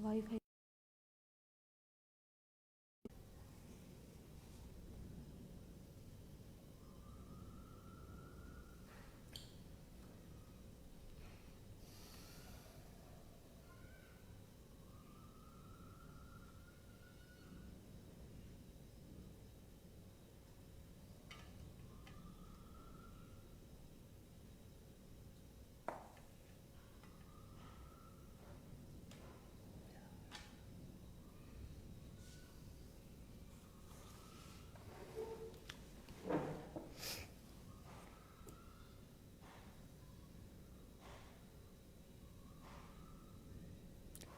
Wi-Fi.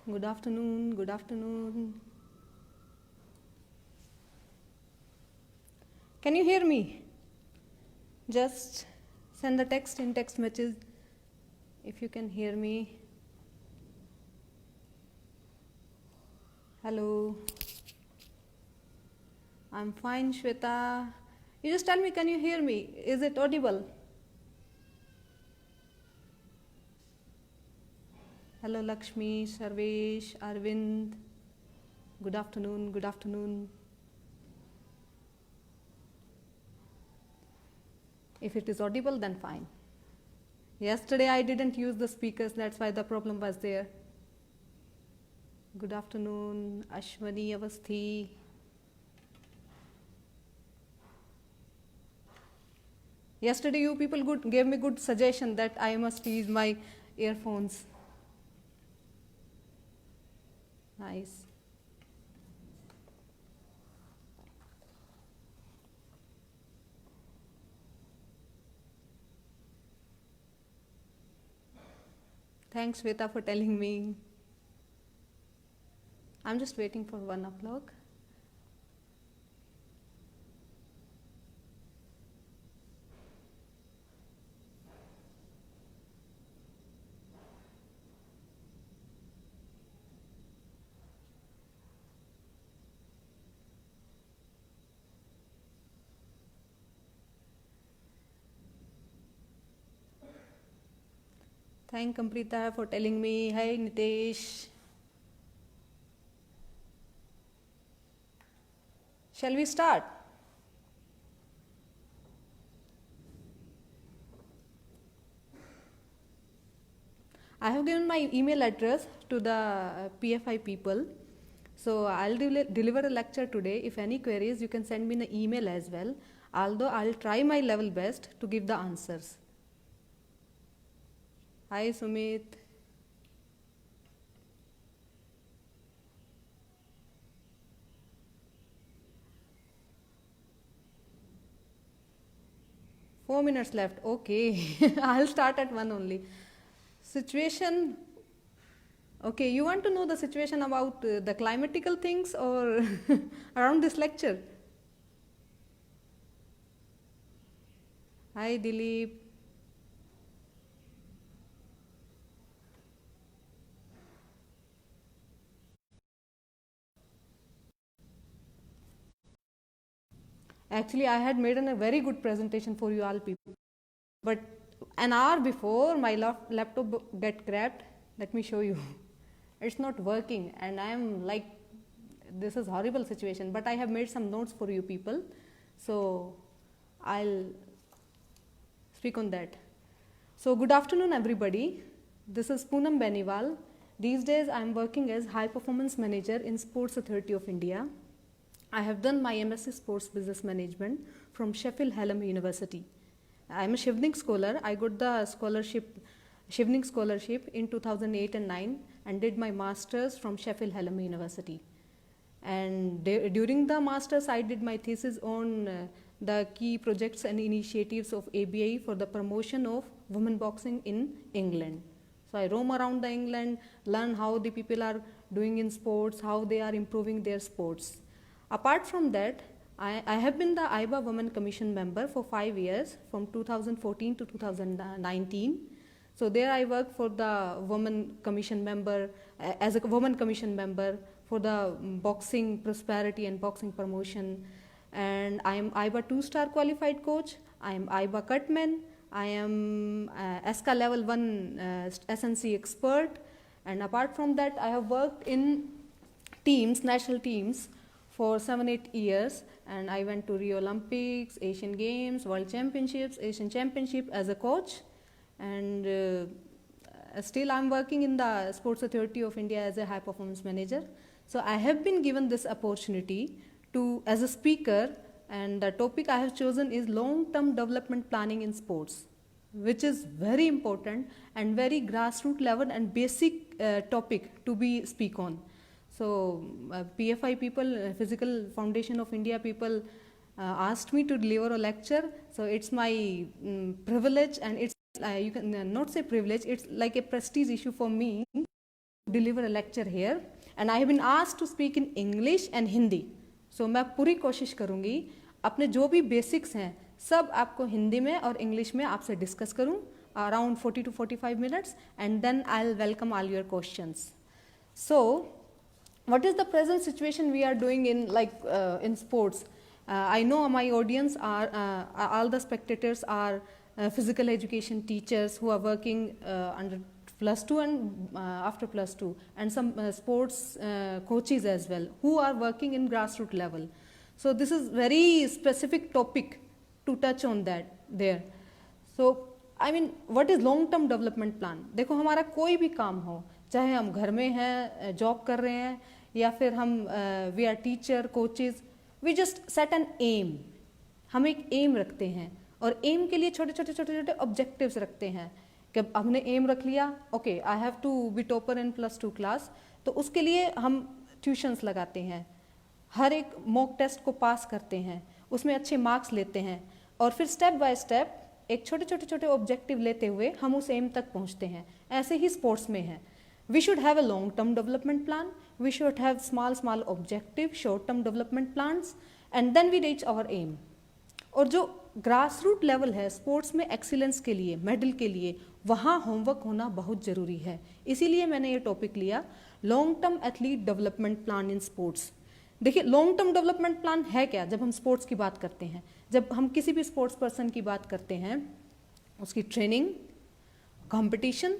Good afternoon. Good afternoon. Can you hear me? Just send the text in text message if you can hear me. Hello. I'm fine, Shweta. You just tell me, can you hear me? Is it audible? Hello, Lakshmi, Sarvesh, Arvind. Good afternoon. Good afternoon. If it is audible, then fine. Yesterday I didn't use the speakers, that's why the problem was there. Good afternoon, Ashwani Avasthi. Yesterday you people gave me good suggestion that I must use my earphones. Nice. Thanks, Shweta, for telling me. I'm just waiting for 1 o'clock. Thank Amrita for telling me. Hi, Nitesh. Shall we start? I have given my email address to the PFI people. So I'll deliver a lecture today. If any queries, you can send me an email as well. Although I'll try my level best to give the answers. Hi, Sumit. Four minutes left. Okay, I'll start at 1 only. Situation. Okay, you want to know the situation about the climatical things or around this lecture? Hi, Dilip. Actually, I had made a very good presentation for you all people. But an hour before my laptop get cracked, let me show you. It's not working and I am like, this is horrible situation, but I have made some notes for you people. So I'll speak on that. So good afternoon everybody. This is Poonam Beniwal. These days I am working as High Performance Manager in Sports Authority of India. I have done my MSc Sports Business Management from Sheffield Hallam University. I am a Shivning scholar. I got the Shivning scholarship in 2008 and 9 and did my masters from Sheffield Hallam University. And during the masters, I did my thesis on the key projects and initiatives of ABI for the promotion of women boxing in England. So I roam around the England, learn how the people are doing in sports, how they are improving their sports. Apart from that, I have been the IBA Women Commission member for 5 years, from 2014 to 2019. So there I work for the Women Commission member, as a Women Commission member for the boxing prosperity and boxing promotion. And I am IBA 2-star qualified coach. I am IBA cutman. I am SCA level 1 SNC expert. And apart from that, I have worked in teams, national teams for 7-8 years, and I went to Rio Olympics, Asian Games, World Championships, Asian Championship as a coach, and still I'm working in the Sports Authority of India as a high performance manager. So I have been given this opportunity to as a speaker, and the topic I have chosen is long-term development planning in sports, which is very important and very grassroots level and basic topic to be speak on. So PFI people, Physical Foundation of India people asked me to deliver a lecture. So it's my privilege, and it's you can not say privilege, it's like a prestige issue for me to deliver a lecture here. And I have been asked to speak in English and Hindi. So मैं पूरी कोशिश करूँगी अपने जो भी basics हैं सब आपको हिंदी में और इंग्लिश में आपसे डिस्कस करूँ around 40 to 45 minutes, and then I'll welcome all your questions. So what is the present situation we are doing in in sports? I know my audience are all the spectators are physical education teachers who are working under +2 and after +2, and some sports coaches as well who are working in grassroots level. So this is very specific topic to touch on that there. So I mean, what is long term development plan? देखो हमारा कोई भी काम हो, चाहे हम घर में हैं, जॉब कर रहे हैं, या फिर हम we are teacher, coaches, we just set an aim. हम एक एम रखते हैं और एम के लिए छोटे छोटे ऑब्जेक्टिव्स रखते हैं कि हमने एम रख लिया, okay I have to be topper in +2 class, तो उसके लिए हम ट्यूशन्स लगाते हैं, हर एक मॉक टेस्ट को पास करते हैं, उसमें अच्छे मार्क्स लेते हैं, और फिर स्टेप बाय स्टेप एक छोटे ऑब्जेक्टिव लेते हुए हम उस एम तक पहुंचते हैं. ऐसे ही स्पोर्ट्स में है. We should have a long term development plan, we should have small objective, short term development plans, and then we reach our aim. और जो ग्रास रूट लेवल है स्पोर्ट्स में एक्सीलेंस के लिए, मेडल के लिए, वहाँ होमवर्क होना बहुत ज़रूरी है. इसीलिए मैंने ये टॉपिक लिया, long term athlete development plan in sports. देखिए लॉन्ग टर्म डेवलपमेंट प्लान है क्या? जब हम स्पोर्ट्स की बात करते हैं, जब हम किसी भी स्पोर्ट्स पर्सन की बात करते हैं, उसकी ट्रेनिंग, कंपटीशन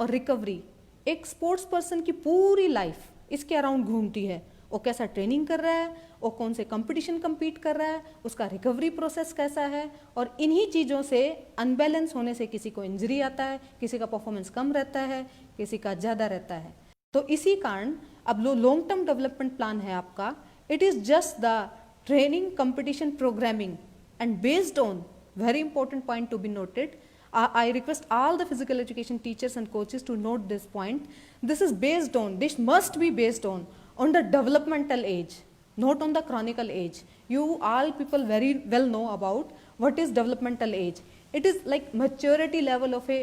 और रिकवरी, एक स्पोर्ट्स पर्सन की पूरी लाइफ इसके अराउंड घूमती है. वो कैसा ट्रेनिंग कर रहा है, वो कौन से कंपटीशन कम्पीट कर रहा है, उसका रिकवरी प्रोसेस कैसा है, और इन्हीं चीज़ों से अनबैलेंस होने से किसी को इंजरी आता है, किसी का परफॉर्मेंस कम रहता है, किसी का ज़्यादा रहता है. तो इसी कारण अब लॉन्ग टर्म डेवलपमेंट प्लान है आपका. It is just the training, competition, programming, and based on, very important point to be noted, I request all the physical education teachers and coaches to note this point. This is based on, this must be based on the developmental age, not on the chronicle age. You all people very well know about what is developmental age. It is like maturity level of a,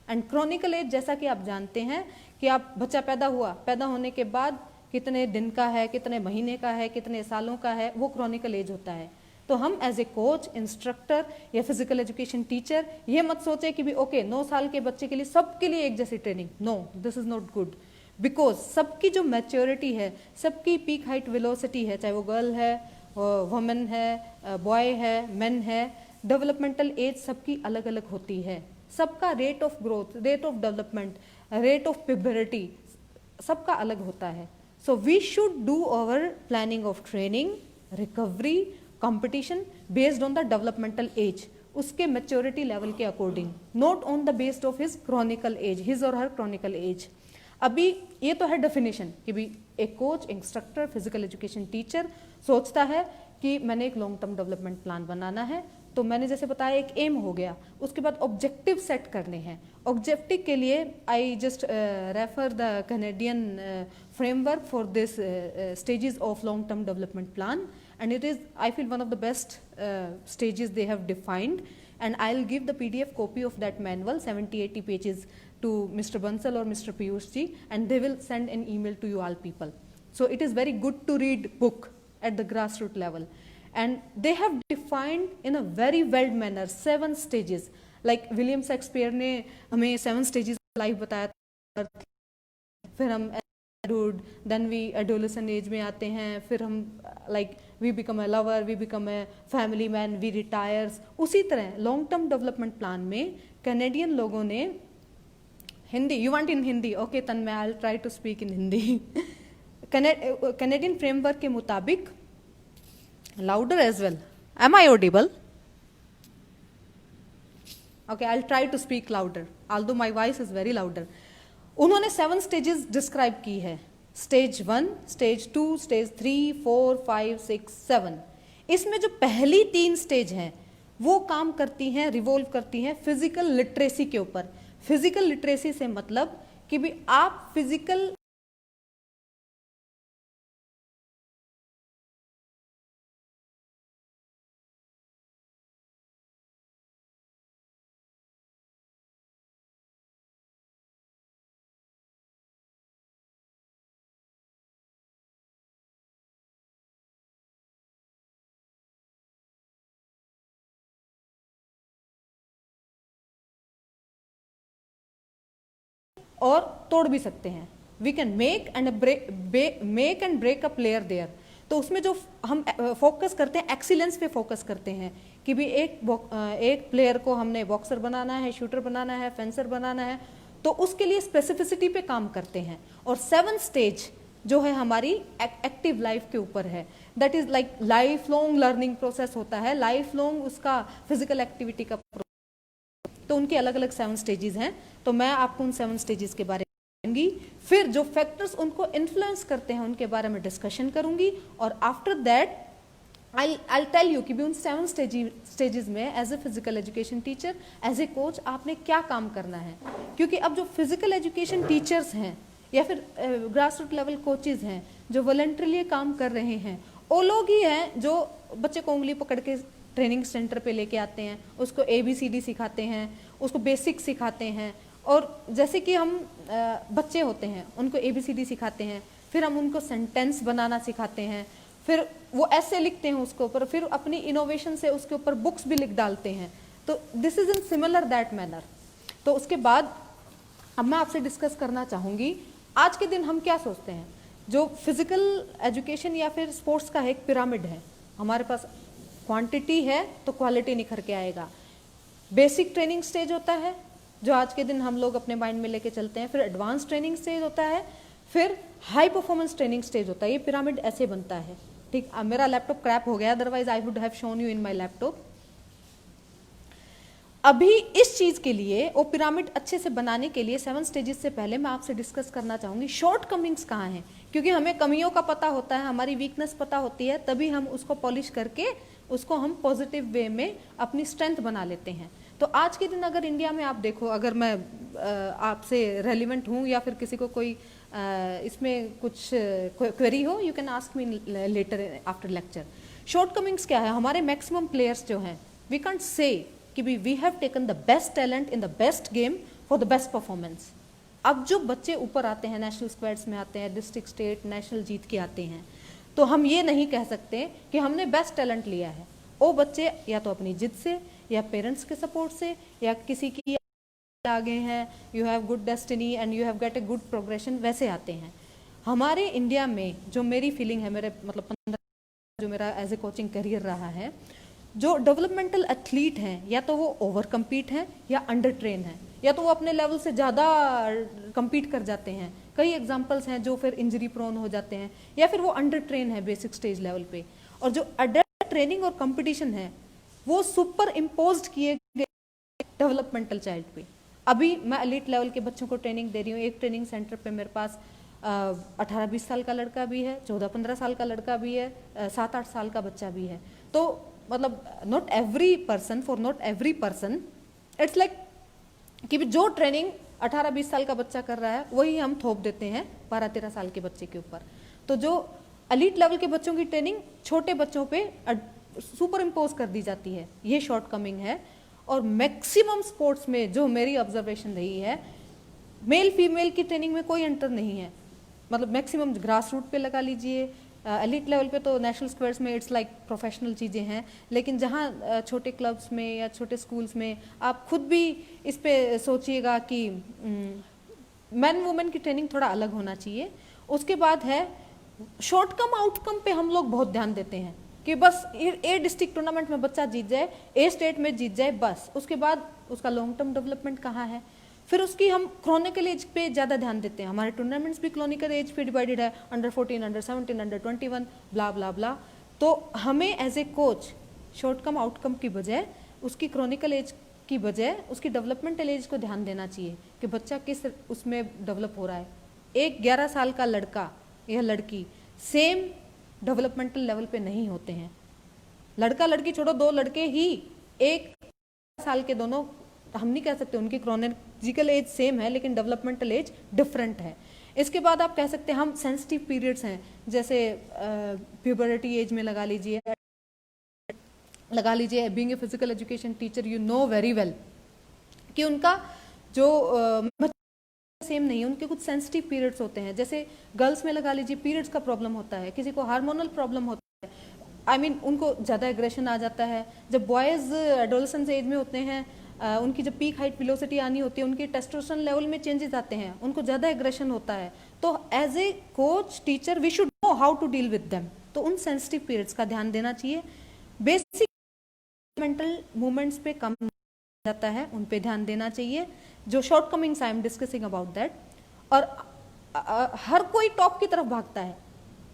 and chronicle age जैसा कि आप जानते हैं कि आप बच्चा पैदा हुआ, पैदा होने के बाद कितने दिन का है, कितने महीने का है, कितने सालों का है, वो chronicle age होता है. तो हम एज ए कोच, इंस्ट्रक्टर या फिजिकल एजुकेशन टीचर ये मत सोचे कि भी ओके 9 साल के बच्चे के लिए सबके लिए एक जैसी training. No, this is not good, because सबकी जो मैच्योरिटी है, सबकी पीक हाइट वेलोसिटी है, चाहे वो गर्ल है, वुमेन है, बॉय है, मेन है, डेवलपमेंटल एज सबकी अलग अलग होती है. सबका rate of growth, rate of development, rate of puberty सबका अलग होता है. So we should do our planning of training, recovery, competition based on the developmental age, उसके मैच्योरिटी लेवल के according, not on the based of his chronicle age, his और her Chronicle as. अभी ये तो है डेफिनेशन कि भी एक coach, instructor, physical education teacher सोचता है कि मैंने एक लॉन्ग टर्म डेवलपमेंट प्लान बनाना है. तो मैंने जैसे बताया एक एम हो गया, उसके बाद ऑब्जेक्टिव सेट करने हैं. ऑब्जेक्टिव के लिए I just refer the Canadian framework for this stages of long term development plan, and it is, I feel, one of the best stages they have defined, and I'll give the PDF copy of that manual, 70-80 pages, to Mr. Bansal or Mr. Piyush ji, and they will send an email to you all people. So it is very good to read book at the grassroots level, and they have defined in a very well manner 7 stages. Like William Shakespeare ने हमें 7 stages life बताया था. फिर हम adulthood, then we adolescent age में आते हैं, फिर हम like we become a lover, we become a family man, we retires. उसी तरह लॉन्ग टर्म डेवलपमेंट प्लान में कैनेडियन लोगों ने Hindi, you want in Hindi? Okay, Tanmay, I'll try to speak in Hindi. Canadian framework के मुताबिक, louder as well. Am I audible? Okay, I'll try to speak louder, although my voice is very louder. उन्होंने 7 stages describe की है. Stage 1, Stage 2, Stage 3, 4, 5, 6, 7. इसमें जो पहली 3 stage हैं वो काम करती हैं, रिवॉल्व करती हैं फिजिकल लिटरेसी के ऊपर. फिजिकल लिटरेसी से मतलब कि भी आप फिजिकल और तोड़ भी सकते हैं. We can make and break a player there. तो उसमें जो हम फोकस करते हैं, एक्सीलेंस पे फोकस करते हैं कि भी एक प्लेयर को हमने बॉक्सर बनाना है, शूटर बनाना है, फेंसर बनाना है, तो उसके लिए स्पेसिफिसिटी पे काम करते हैं. और 7 स्टेज जो है हमारी एक्टिव लाइफ के ऊपर है. That is like life long learning process होता है, लाइफ लॉन्ग उसका फिजिकल एक्टिविटी का. तो उनके अलग अलग 7 स्टेजेस हैं. तो मैं आपको उन 7 स्टेजेस के बारे में बताऊंगी. फिर जो फैक्टर्स उनको इन्फ्लुएंस करते हैं उनके बारे में डिस्कशन करूंगी. और after that I'll tell you कि भी उन 7 स्टेजेस में as a physical education teacher, as a coach आपने क्या काम करना है. क्योंकि अब जो फिजिकल एजुकेशन टीचर्स हैं या फिर ग्रास रूट लेवल कोचेज हैं जो वॉलंटरीली काम कर रहे हैं, वो लोग ही हैं जो बच्चे को उंगली पकड़ के ट्रेनिंग सेंटर पे लेके आते हैं, उसको ABCD सिखाते हैं, उसको बेसिक सिखाते हैं. और जैसे कि हम बच्चे होते हैं उनको ABCD सिखाते हैं, फिर हम उनको सेंटेंस बनाना सिखाते हैं, फिर वो ऐसे लिखते हैं उसके ऊपर, फिर अपनी इनोवेशन से उसके ऊपर बुक्स भी लिख डालते हैं. तो this is in similar that manner. तो उसके बाद अब मैं आपसे डिस्कस करना चाहूँगी आज के दिन हम क्या सोचते हैं. जो फिजिकल एजुकेशन या फिर स्पोर्ट्स का एक पिरामिड है, हमारे पास क्वांटिटी है तो क्वालिटी निखर के आएगा. बेसिक ट्रेनिंग स्टेज होता है जो आज के दिन हम लोग अपने माइंड में लेके चलते हैं, फिर एडवांस ट्रेनिंग स्टेज होता है, फिर हाई परफॉर्मेंस ट्रेनिंग स्टेज होता है. ये पिरामिड ऐसे बनता है. ठीक, मेरा लैपटॉप क्रैप हो गया, otherwise I would have shown you in my laptop. अभी इस चीज के लिए वो पिरामिड अच्छे से बनाने के लिए 7 स्टेजेस से पहले मैं आपसे डिस्कस करना चाहूंगी शॉर्ट कमिंग्स कहाँ हैं. क्योंकि हमें कमियों का पता होता है, हमारी वीकनेस पता होती है, तभी हम उसको पॉलिश करके उसको हम पॉजिटिव वे में अपनी स्ट्रेंथ बना लेते हैं. तो आज के दिन अगर इंडिया में आप देखो, अगर मैं आपसे रेलिवेंट हूँ या फिर किसी को कोई इसमें कुछ क्वेरी हो, you can ask me later after lecture. Shortcomings क्या है. हमारे मैक्सिमम प्लेयर्स जो हैं, वी कांट से कि we have taken the best talent in the best game for the best performance. अब जो बच्चे ऊपर आते हैं, नेशनल स्क्वाड्स में आते हैं, डिस्ट्रिक्ट स्टेट नेशनल जीत के आते हैं, तो हम ये नहीं कह सकते कि हमने बेस्ट टैलेंट लिया है. वो बच्चे या तो अपनी जिद से या पेरेंट्स के सपोर्ट से या किसी की आगे हैं, you have good destiny and you have get a good progression, वैसे आते हैं. हमारे इंडिया में जो मेरी फीलिंग है, मेरे मतलब 15 जो मेरा एज ए कोचिंग करियर रहा है, जो डेवलपमेंटल एथलीट हैं या तो वो ओवर कम्पीट हैं या अंडर ट्रेन हैं, या तो वो अपने लेवल से ज़्यादा कम्पीट कर जाते हैं. कई एग्जांपल्स हैं जो फिर इंजरी प्रोन हो जाते हैं, या फिर वो अंडर ट्रेन है बेसिक स्टेज लेवल पे. और जो अडल्ट ट्रेनिंग और कंपटीशन है वो सुपर इम्पोज्ड किए गए डेवलपमेंटल चाइल्ड पे. अभी मैं एलीट लेवल के बच्चों को ट्रेनिंग दे रही हूँ. एक ट्रेनिंग सेंटर पे मेरे पास 18-20 साल का लड़का भी है, 14-15 साल का लड़का भी है, 7-8 साल का बच्चा भी है. तो मतलब not every person, for not every person it's like कि जो ट्रेनिंग 18-20 साल का बच्चा कर रहा है वही हम थोप देते हैं 12-13 साल के बच्चे के ऊपर. तो जो एलीट लेवल के बच्चों की ट्रेनिंग छोटे बच्चों पे सुपर इम्पोज कर दी जाती है, ये शॉर्ट कमिंग है. और मैक्सिमम स्पोर्ट्स में जो मेरी ऑब्जर्वेशन रही है, मेल फीमेल की ट्रेनिंग में कोई अंतर नहीं है. मतलब मैक्सिमम ग्रास रूट पे लगा लीजिए, एलीट लेवल पे तो नेशनल स्क्वाड्स में इट्स लाइक प्रोफेशनल चीज़ें हैं, लेकिन जहाँ छोटे क्लब्स में या छोटे स्कूल्स में आप खुद भी इस पे सोचिएगा कि मैन वुमेन की ट्रेनिंग थोड़ा अलग होना चाहिए. उसके बाद है शॉर्ट कम आउटकम पे हम लोग बहुत ध्यान देते हैं कि बस ए डिस्ट्रिक्ट टूर्नामेंट में बच्चा जीत जाए, ए स्टेट में जीत जाए, बस. उसके बाद उसका लॉन्ग टर्म डेवलपमेंट कहाँ है. फिर उसकी हम क्रॉनिकल एज पे ज़्यादा ध्यान देते हैं, हमारे टूर्नामेंट्स भी क्रॉनिकल एज पे डिवाइडेड है, under 14, under 17, under 21, blah blah blah. तो हमें as a coach shortcomings outcome की बजाय उसकी क्रॉनिकल एज की बजाय उसकी डेवलपमेंटल एज को ध्यान देना चाहिए कि बच्चा किस उसमें डेवलप हो रहा है। एक 11 साल का लड़का या लड़की सेम डेवलपमेंटल लेवल पे नहीं होते हैं। लड़का लड़की छोड़ो, दो लड़के ही एक साल के दोनों, हम नहीं कह सकते उनकी क्रोनोलॉजिकल एज सेम है लेकिन डेवलपमेंटल एज डिफरेंट है। इसके बाद आप कह सकते हैं हम सेंसिटिव पीरियड्स हैं, जैसे प्यूबर्टी एज में लगा लीजिए being a physical education teacher you know very well कि उनका जो सेम नहीं है, उनके कुछ सेंसिटिव पीरियड्स होते हैं। जैसे गर्ल्स में लगा लीजिए पीरियड्स का प्रॉब्लम होता है, किसी को हार्मोनल प्रॉब्लम होता है, आई मीन उनको ज़्यादा एग्रेशन आ जाता है। जब बॉयज़ एडोलेसेंस एज में होते हैं, उनकी जब पीक हाइट वेलोसिटी आनी होती है, उनके टेस्टोस्टेरोन लेवल में चेंजेस आते हैं, उनको ज़्यादा एग्रेशन होता है। तो as a coach teacher we should know how to deal with them. तो उन सेंसिटिव पीरियड्स का ध्यान देना चाहिए। बेसिक मेंटल मूवमेंट्स पे कम जाता है, उन पे ध्यान देना चाहिए। जो shortcomings I am discussing about that. और हर कोई टॉप की तरफ भागता है।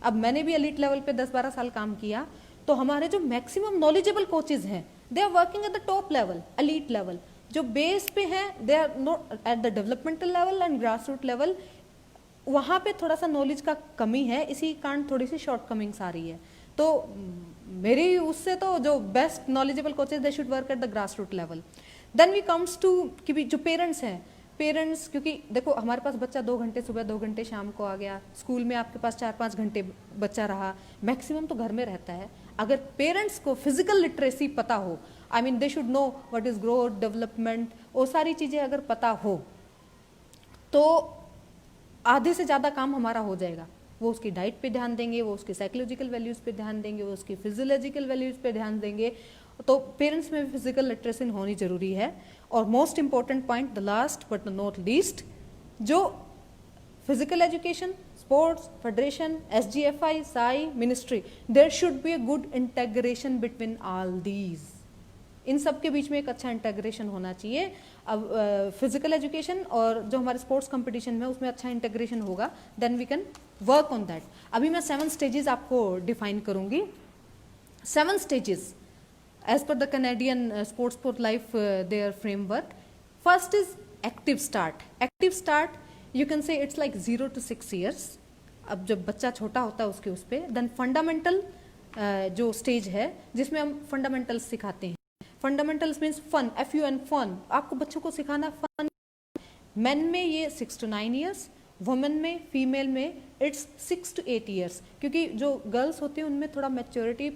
अब मैंने भी एलीट लेवल पे 10-12 साल काम किया, तो हमारे जो मैक्सिमम नॉलेजेबल कोचेज हैं they are working at the top level, elite level. जो बेस पे हैं they are not at the developmental level and grass root level. वहाँ पे थोड़ा सा नॉलेज का कमी है, इसी कारण थोड़ी सी शॉर्ट कमिंग्स आ रही है। तो मेरी उससे तो जो best knowledgeable coaches they should work at the grass root level. Then we comes to कि भी जो पेरेंट्स हैं, पेरेंट्स, क्योंकि देखो हमारे पास बच्चा 2 घंटे सुबह 2 घंटे शाम को आ गया, स्कूल में आपके पास 4-5 घंटे बच्चा रहा, मैक्सिमम तो घर में रहता है। अगर पेरेंट्स को फिजिकल लिटरेसी पता हो, I mean they should know what is growth, development, वो सारी चीज़ें अगर पता हो तो आधे से ज़्यादा काम हमारा हो जाएगा। वो उसकी डाइट पे ध्यान देंगे, वो उसकी साइकोलॉजिकल वैल्यूज़ पे ध्यान देंगे, वो उसकी फिजियोलॉजिकल वैल्यूज़ पे ध्यान देंगे। तो पेरेंट्स में भी फिजिकल लिटरेसी होनी जरूरी है। और most important point, the last but not least, जो physical education, sports, federation, SGFI, SAI, ministry, there should be a good integration between all these. इन सब के बीच में एक अच्छा इंटेग्रेशन होना चाहिए। अब फिजिकल एजुकेशन और जो हमारे स्पोर्ट्स कंपटीशन में उसमें अच्छा इंटेग्रेशन होगा, then we can work on that. अभी मैं 7 स्टेजेस आपको डिफाइन करूंगी। 7 stages as per the Canadian sports sport life their framework. First is active start. Active start you can say it's like 0 to 6 years. अब जब बच्चा छोटा होता है उसके उस पे। देन फंडामेंटल जो स्टेज है जिसमें हम फंडामेंटल्स सिखाते हैं। Fundamentals means fun, FUN fun, आपको बच्चों को सिखाना फन। मेन में ये 6 to 9 years, वुमेन में, फीमेल में इट्स 6 to 8 years, क्योंकि जो गर्ल्स होती हैं उनमें थोड़ा मैच्योरिटी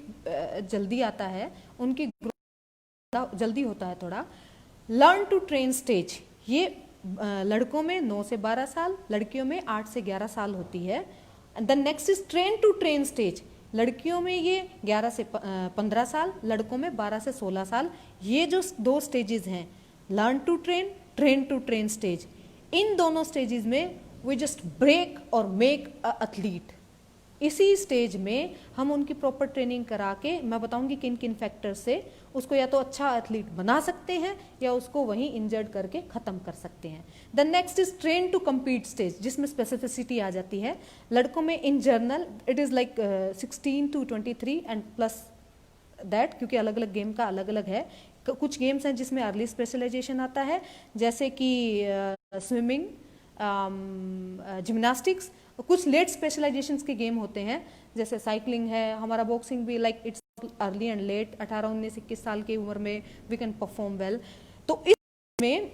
जल्दी आता है, उनकी ग्रोथ जल्दी होता है थोड़ा। लर्न टू ट्रेन स्टेज, ये लड़कों में 9 से 12 साल, लड़कियों में 8 से 11 साल होती है। Then next is train to train stage, लड़कियों में ये 11 से 15 साल, लड़कों में 12 से 16 साल। ये जो 2 स्टेजेस हैं, learn to train, train to train stage, इन दोनों स्टेजेस में वी जस्ट ब्रेक और मेक अ एथलीट। इसी स्टेज में हम उनकी प्रॉपर ट्रेनिंग करा के, मैं बताऊंगी किन किन फैक्टर से उसको या तो अच्छा एथलीट बना सकते हैं या उसको वहीं इंजर्ड करके खत्म कर सकते हैं। The next is train to compete stage, जिसमें स्पेसिफिसिटी आ जाती है। लड़कों में in general it is like 16 to 23 and plus that, क्योंकि अलग अलग गेम का अलग अलग है। कुछ गेम्स हैं जिसमें अर्ली स्पेशलाइजेशन आता है, जैसे कि स्विमिंग, जिम्नास्टिक्स। कुछ लेट स्पेशलाइजेशंस के गेम होते हैं, जैसे साइकिलिंग है, हमारा बॉक्सिंग भी like it's early and let, 18, 19, 21 साल की उम्र में वी कैन परफॉर्म वेल। तो इसमें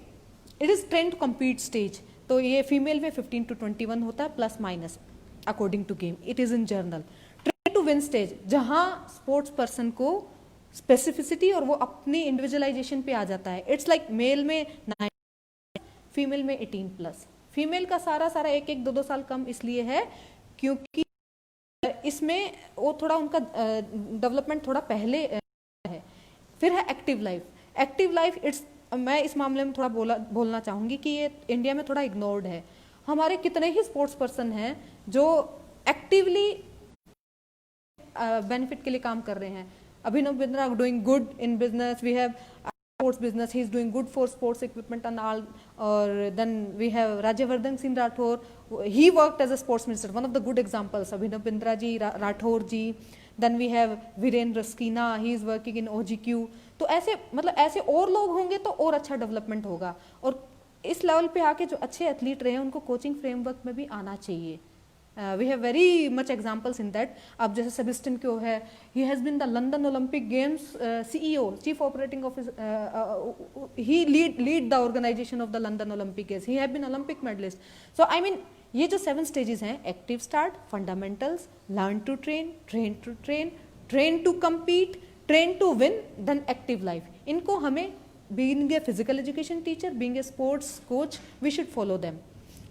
it is train to compete stage, तो ये फीमेल में 15 to 21 होता है, plus minus according to game, it is in general. Train to win stage, जहाँ स्पोर्ट्स पर्सन को स्पेसिफिसिटी और वो अपनी इंडिविजुअलाइजेशन पे आ जाता है। इट्स लाइक मेल में 9, फीमेल में 18+। फीमेल का सारा 1-2 साल कम इसलिए है क्योंकि इसमें वो थोड़ा उनका डेवलपमेंट थोड़ा पहले है। फिर है active life. Active life it's, मैं इस मामले में थोड़ा बोलना चाहूँगी कि ये इंडिया में थोड़ा इग्नोर्ड है। हमारे कितने ही स्पोर्ट्स पर्सन हैं जो एक्टिवली बेनिफिट के लिए काम कर रहे हैं। Abhinav Bindra doing good in business, we have sports business. He is doing good for sports equipment and all. Or then we have Rajyavardhan Singh Rathore. He worked as a sports minister. One of the good examples. Abhinav Bindra ji, Rathore ji. Then we have Virendra Skina. He is working in OGQ. तो ऐसे मतलब ऐसे और लोग होंगे तो और अच्छा डेवलपमेंट होगा. और इस लेवल पे आके जो अच्छे एथलीट रहे हैं उनको कोचिंग फ्रेमवर्क में भी आना चाहिए. We have very much examples in that. अब जैसे सेबेस्टियन क्यो है, he has been the London Olympic games CEO, chief operating officer. He lead the organization of the London Olympic games. He have been Olympic medallist. So I mean ये जो 7 stages हैं, active start, fundamentals, learn to train, train to train, train to compete, train to win, then active life, इनको हमें being a physical education teacher, being a sports coach, we should follow them.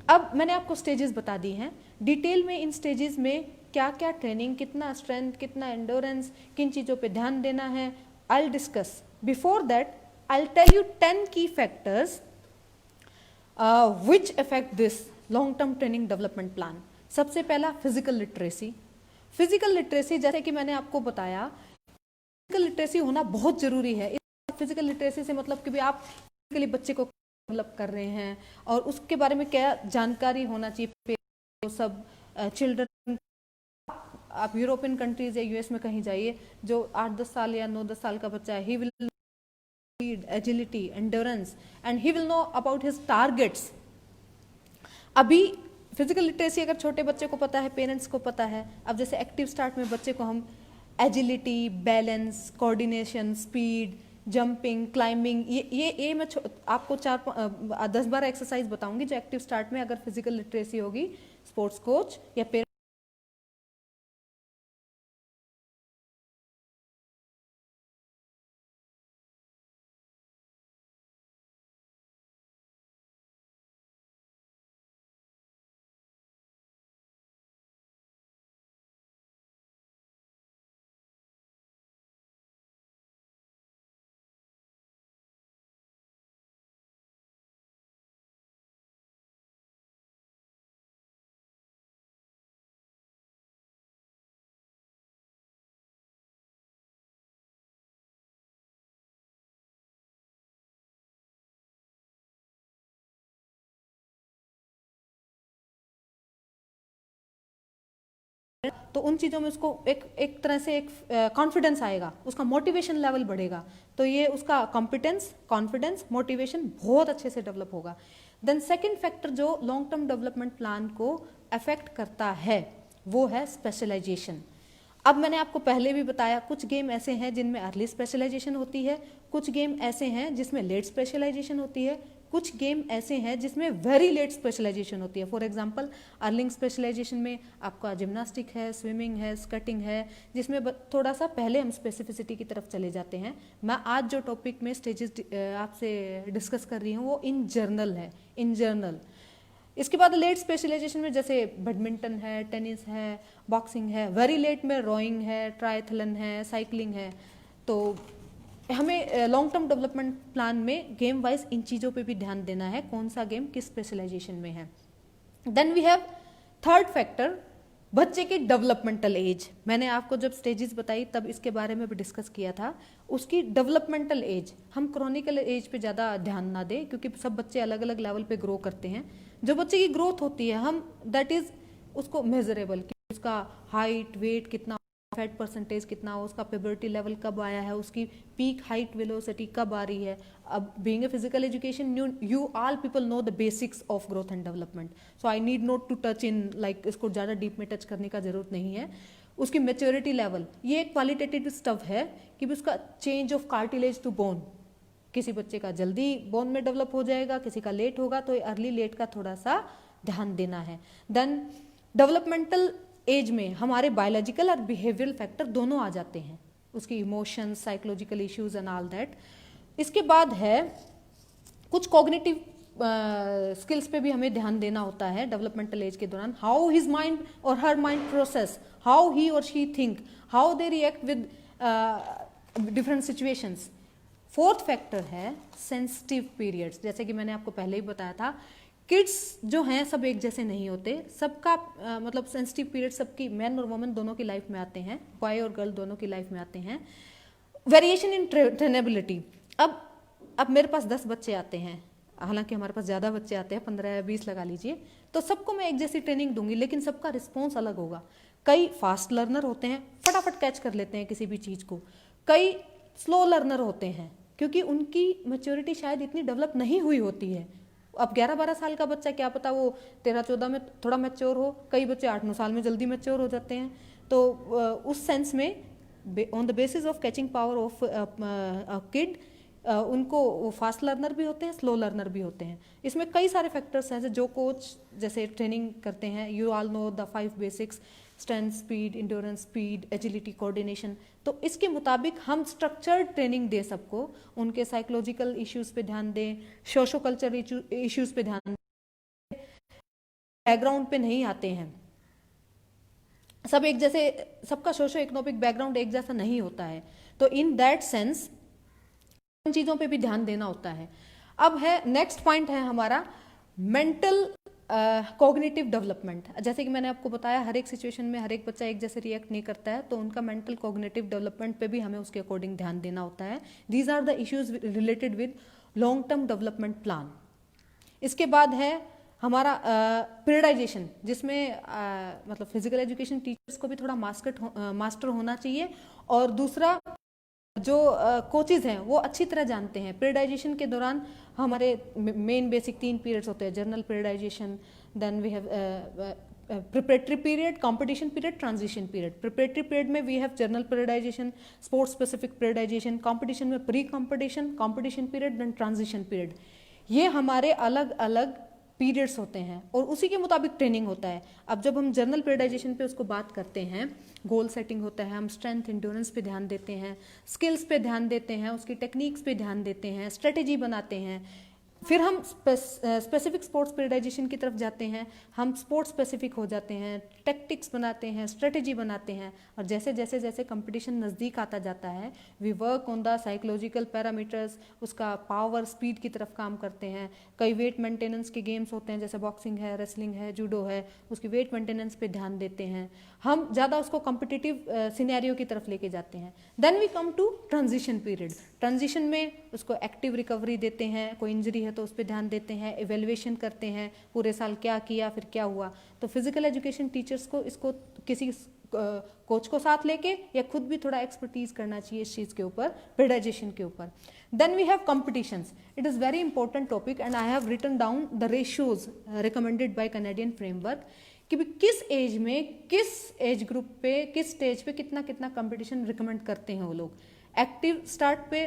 अब मैंने आपको stages बता दी हैं. Detail में इन stages में क्या क्या ट्रेनिंग, कितना स्ट्रेंथ, कितना एंडोरेंस, किन चीज़ों पे ध्यान देना है, I will discuss. Before that I will tell you 10 key factors which affect this long term training development plan. सबसे पहला फिजिकल लिटरेसी. फिजिकल लिटरेसी जैसे कि मैंने आपको बताया, फिजिकल लिटरेसी होना बहुत जरूरी है. फिजिकल लिटरेसी से मतलब कि भी आप फिजिकली बच्चे को डेवलप कर रहे हैं और उसके बारे में क्या जानकारी होना चाहिए. तो सब चिल्ड्रन, आप यूरोपियन कंट्रीज या US में कहीं जाइए, जो 8-10 साल या 9-10 साल का बच्चा है, he will need agility, endurance and he will know about his targets. अभी फिजिकल लिटरेसी अगर छोटे बच्चे को पता है, पेरेंट्स को पता है. अब जैसे एक्टिव स्टार्ट में बच्चे को हम agility, balance, coordination, speed, jumping, climbing, ये मैं आपको 10-12 एक्सरसाइज बताऊंगी जो एक्टिव स्टार्ट में अगर फिजिकल लिटरेसी होगी, स्पोर्ट्स कोच या पेरेंट्स तो उन चीज़ों में उसको एक तरह से एक कॉन्फिडेंस आएगा, उसका मोटिवेशन लेवल बढ़ेगा. तो ये उसका कॉम्पिटेंस, कॉन्फिडेंस, मोटिवेशन बहुत अच्छे से डेवलप होगा. देन सेकंड फैक्टर जो लॉन्ग टर्म डेवलपमेंट प्लान को अफेक्ट करता है वो है स्पेशलाइजेशन. अब मैंने आपको पहले भी बताया, कुछ गेम ऐसे हैं जिनमें अर्ली स्पेशलाइजेशन होती है, कुछ गेम ऐसे हैं जिसमें लेट स्पेशलाइजेशन होती है, कुछ गेम ऐसे हैं जिसमें वेरी लेट स्पेशलाइजेशन होती है. फॉर एग्जांपल अर्लिंग स्पेशलाइजेशन में आपका जिम्नास्टिक है, स्विमिंग है, स्केटिंग है, जिसमें थोड़ा सा पहले हम स्पेसिफिसिटी की तरफ चले जाते हैं. मैं आज जो टॉपिक में स्टेजेस आपसे डिस्कस कर रही हूँ वो इन जर्नल है, इन जर्नल. इसके बाद लेट स्पेशलाइजेशन में जैसे बैडमिंटन है, टेनिस है, बॉक्सिंग है. वेरी लेट में रोइंग है, ट्रायथलन है, साइकिलिंग है. तो हमें लॉन्ग टर्म डेवलपमेंट प्लान में गेम वाइज इन चीज़ों पे भी ध्यान देना है, कौन सा गेम किस स्पेशलाइजेशन में है. Then we have third factor, बच्चे की डेवलपमेंटल एज. मैंने आपको जब स्टेजेस बताई तब इसके बारे में भी डिस्कस किया था. उसकी डेवलपमेंटल एज, हम क्रॉनिकल एज पे ज़्यादा ध्यान ना दें क्योंकि सब बच्चे अलग अलग लेवल पे ग्रो करते हैं. जो बच्चे की ग्रोथ होती है हम दैट इज़ उसको मेजरेबल, उसका हाइट, वेट कितना, फैट परसेंटेज कितना हो, उसका प्यूबर्टी लेवल कब आया है, उसकी पीक हाइट वेलोसिटी कब आ रही है. अब being a physical education you all people know the basics of growth and development. So I need not to touch in like, इसको ज़्यादा डीप में टच करने का जरूरत नहीं है. उसकी मेच्योरिटी लेवल, ये एक क्वालिटेटिव स्टफ है कि उसका change of cartilage to bone, किसी बच्चे का जल्दी बोन में डेवलप हो जाएगा, किसी का लेट होगा. तो अर्ली लेट का थोड़ा सा ध्यान देना है. देन डेवलपमेंटल एज में हमारे बायोलॉजिकल और बिहेवियरल फैक्टर दोनों आ जाते हैं, उसकी emotions, psychological issues and all that. इसके बाद है कुछ कॉग्निटिव स्किल्स पे भी हमें ध्यान देना होता है डेवलपमेंटल एज के दौरान. हाउ हिज माइंड और her mind process, how he और she think, how they react with different situations. Fourth factor है सेंसिटिव पीरियड्स. जैसे कि मैंने आपको पहले ही बताया था, किड्स जो हैं सब एक जैसे नहीं होते, सबका मतलब सेंसिटिव पीरियड सबकी, मैन और वुमेन दोनों की लाइफ में आते हैं, बॉय और गर्ल दोनों की लाइफ में आते हैं. Variation in trainability. अब अब मेरे पास 10 बच्चे आते हैं, हालांकि हमारे पास ज़्यादा बच्चे आते हैं, 15 या 20 लगा लीजिए, तो सबको मैं एक जैसी ट्रेनिंग दूंगी, लेकिन सबका रिस्पॉन्स अलग होगा। कई फास्ट लर्नर होते हैं, फटाफट कैच कर लेते हैं किसी भी चीज़ को, कई स्लो लर्नर होते हैं क्योंकि उनकी मैच्योरिटी शायद इतनी डेवलप नहीं हुई होती है। अब 11-12 साल का बच्चा, क्या पता वो 13-14 में थोड़ा मैच्योर हो, कई बच्चे 8-9 साल में जल्दी मैच्योर हो जाते हैं। तो उस सेंस में on the basis of catching power of kid उनको वो फास्ट लर्नर भी होते हैं, स्लो लर्नर भी होते हैं। इसमें कई सारे फैक्टर्स हैं जो कोच जैसे ट्रेनिंग करते हैं, you all know the 5 basics, strength, speed, endurance, speed, agility, coordination. तो इसके मुताबिक हम स्ट्रक्चर्ड ट्रेनिंग दें सबको, उनके साइकोलॉजिकल इश्यूज पे ध्यान दें, सोशो कल्चर इश्यूज पे ध्यान दें, बैकग्राउंड पे नहीं आते हैं सब एक जैसे, सबका सोशो इकोनॉमिक बैकग्राउंड एक जैसा नहीं होता है, तो इन दैट सेंस उन चीज़ों पे भी ध्यान देना होता है। अब है नेक्स्ट पॉइंट है हमारा मेंटल कॉग्निटिव डेवलपमेंट। जैसे कि मैंने आपको बताया हर एक सिचुएशन में हर एक बच्चा एक जैसे रिएक्ट नहीं करता है, तो उनका मेंटल कॉग्निटिव डेवलपमेंट पे भी हमें उसके अकॉर्डिंग ध्यान देना होता है। These are the issues related with long term development plan. इसके बाद है हमारा पीरियडाइजेशन, जिसमें मतलब फिजिकल एजुकेशन टीचर्स को भी थोड़ा मास्टर होना चाहिए, और दूसरा जो कोचेज हैं वो अच्छी तरह जानते हैं। पीरियडाइजेशन के दौरान हमारे मेन बेसिक 3 पीरियड्स होते हैं, general periodisation, then we have preparatory period, competition period, transition period. Preparatory period में we have general periodisation, sports specific periodisation, competition में pre competition, competition period, then transition period. ये हमारे अलग अलग periods होते हैं और उसी के मुताबिक ट्रेनिंग होता है। अब जब हम जर्नल पीरियडाइजेशन पे उसको बात करते हैं, गोल सेटिंग होता है, हम स्ट्रेंथ, इंड्योरेंस पे ध्यान देते हैं, स्किल्स पे ध्यान देते हैं, उसकी टेक्निक्स पे ध्यान देते हैं, स्ट्रेटेजी बनाते हैं। फिर हम स्पेसिफिक स्पोर्ट्स पीरियडाइजेशन की तरफ जाते हैं, हम स्पोर्ट्स स्पेसिफिक हो जाते हैं, टैक्टिक्स बनाते हैं, स्ट्रेटेजी बनाते हैं, और जैसे जैसे जैसे कंपटीशन नज़दीक आता जाता है we work on the psychological parameters, उसका पावर, स्पीड की तरफ काम करते हैं। कई वेट मेंटेनेंस के गेम्स होते हैं, जैसे बॉक्सिंग है, रेसलिंग है, जूडो है, उसकी वेट मेंटेनेंस पे ध्यान देते हैं, हम ज़्यादा उसको कॉम्पिटिटिव सिनेरियो की तरफ लेके जाते हैं। Then we come to transition period. Transition में उसको एक्टिव रिकवरी देते हैं, कोई इंजरी है तो उस पर ध्यान देते हैं, इवेल्युएशन करते हैं, पूरे साल क्या किया, फिर क्या हुआ। तो फिजिकल एजुकेशन टीचर्स को इसको किसी कोच को साथ लेके या खुद भी थोड़ा एक्सपर्टीज करना चाहिए इस चीज़ के ऊपर, पीरियडाइजेशन के ऊपर। Then we have competitions. It is very important topic and I have written down the ratios recommended by Canadian framework कि भी किस एज में, किस एज ग्रुप पे, किस स्टेज पे कितना कितना कंपटीशन रिकमेंड करते हैं वो लोग। एक्टिव स्टार्ट पे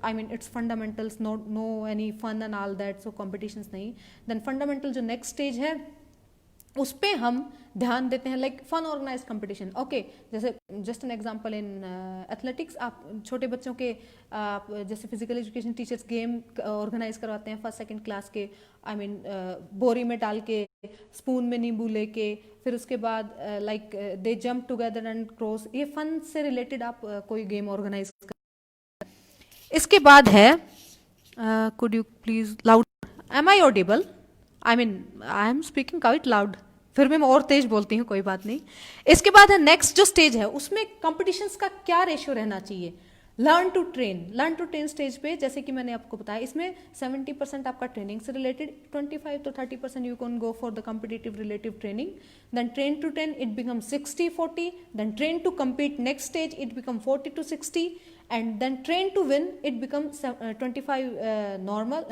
I mean it's fundamentals, no any fun and all that, so competitions नहीं। देन फंडामेंटल जो नेक्स्ट स्टेज है उस पे हम ध्यान देते हैं, like fun organise competition. Okay, जैसे just an example in athletics, आप छोटे बच्चों के आप जैसे physical education teachers game organise करवाते हैं 1st-2nd क्लास के, आई मीन बोरी में डाल के, स्पून में नींबू लेके, फिर उसके बाद like they jump together and cross, ये फन से रिलेटेड आप कोई गेम ऑर्गेनाइज कर। इसके बाद है could you please loud, am I audible? I mean I am speaking quite loud, फिर भी मैं और तेज बोलती हूँ, कोई बात नहीं। इसके बाद है नेक्स्ट जो स्टेज है, उसमें कॉम्पिटिशन्स का क्या रेशियो रहना चाहिए। लर्न टू ट्रेन स्टेज पे, जैसे कि मैंने आपको बताया, इसमें 70% आपका ट्रेनिंग से रिलेटेड, 25 to 30% you can go for the competitive relative training. Then train to 10 it become 60-40, then train to compete next stage it become 40-60, and then train to win it becomes 25 normal,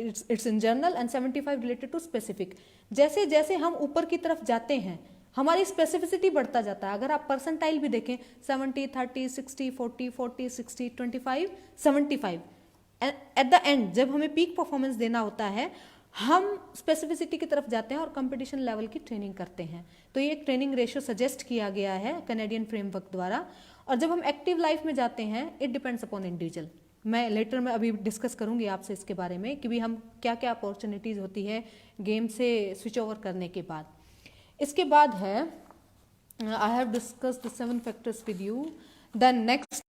it's in general, and 75 related to specific। जैसे जैसे हम ऊपर की तरफ जाते हैं हमारी specificity बढ़ता जाता है। अगर आप परसेंटाइल भी देखें 70, 30, 60, 40, 40, 60, 25, 75, एट द एंड जब हमें पीक परफॉर्मेंस देना होता है हम स्पेसिफिसिटी की तरफ जाते हैं और कंपटीशन लेवल की ट्रेनिंग करते हैं। तो ये एक ट्रेनिंग रेशियो सजेस्ट किया गया है कैनेडियन फ्रेमवर्क द्वारा। और जब हम एक्टिव लाइफ में जाते हैं इट डिपेंड्स अपॉन इंडिविजुअल। मैं लेटर में अभी डिस्कस करूंगी आपसे इसके बारे में कि भी हम क्या क्या अपॉर्चुनिटीज होती है गेम से स्विच ओवर करने के बाद। इसके बाद है I have discussed the 7 factors with you. Then next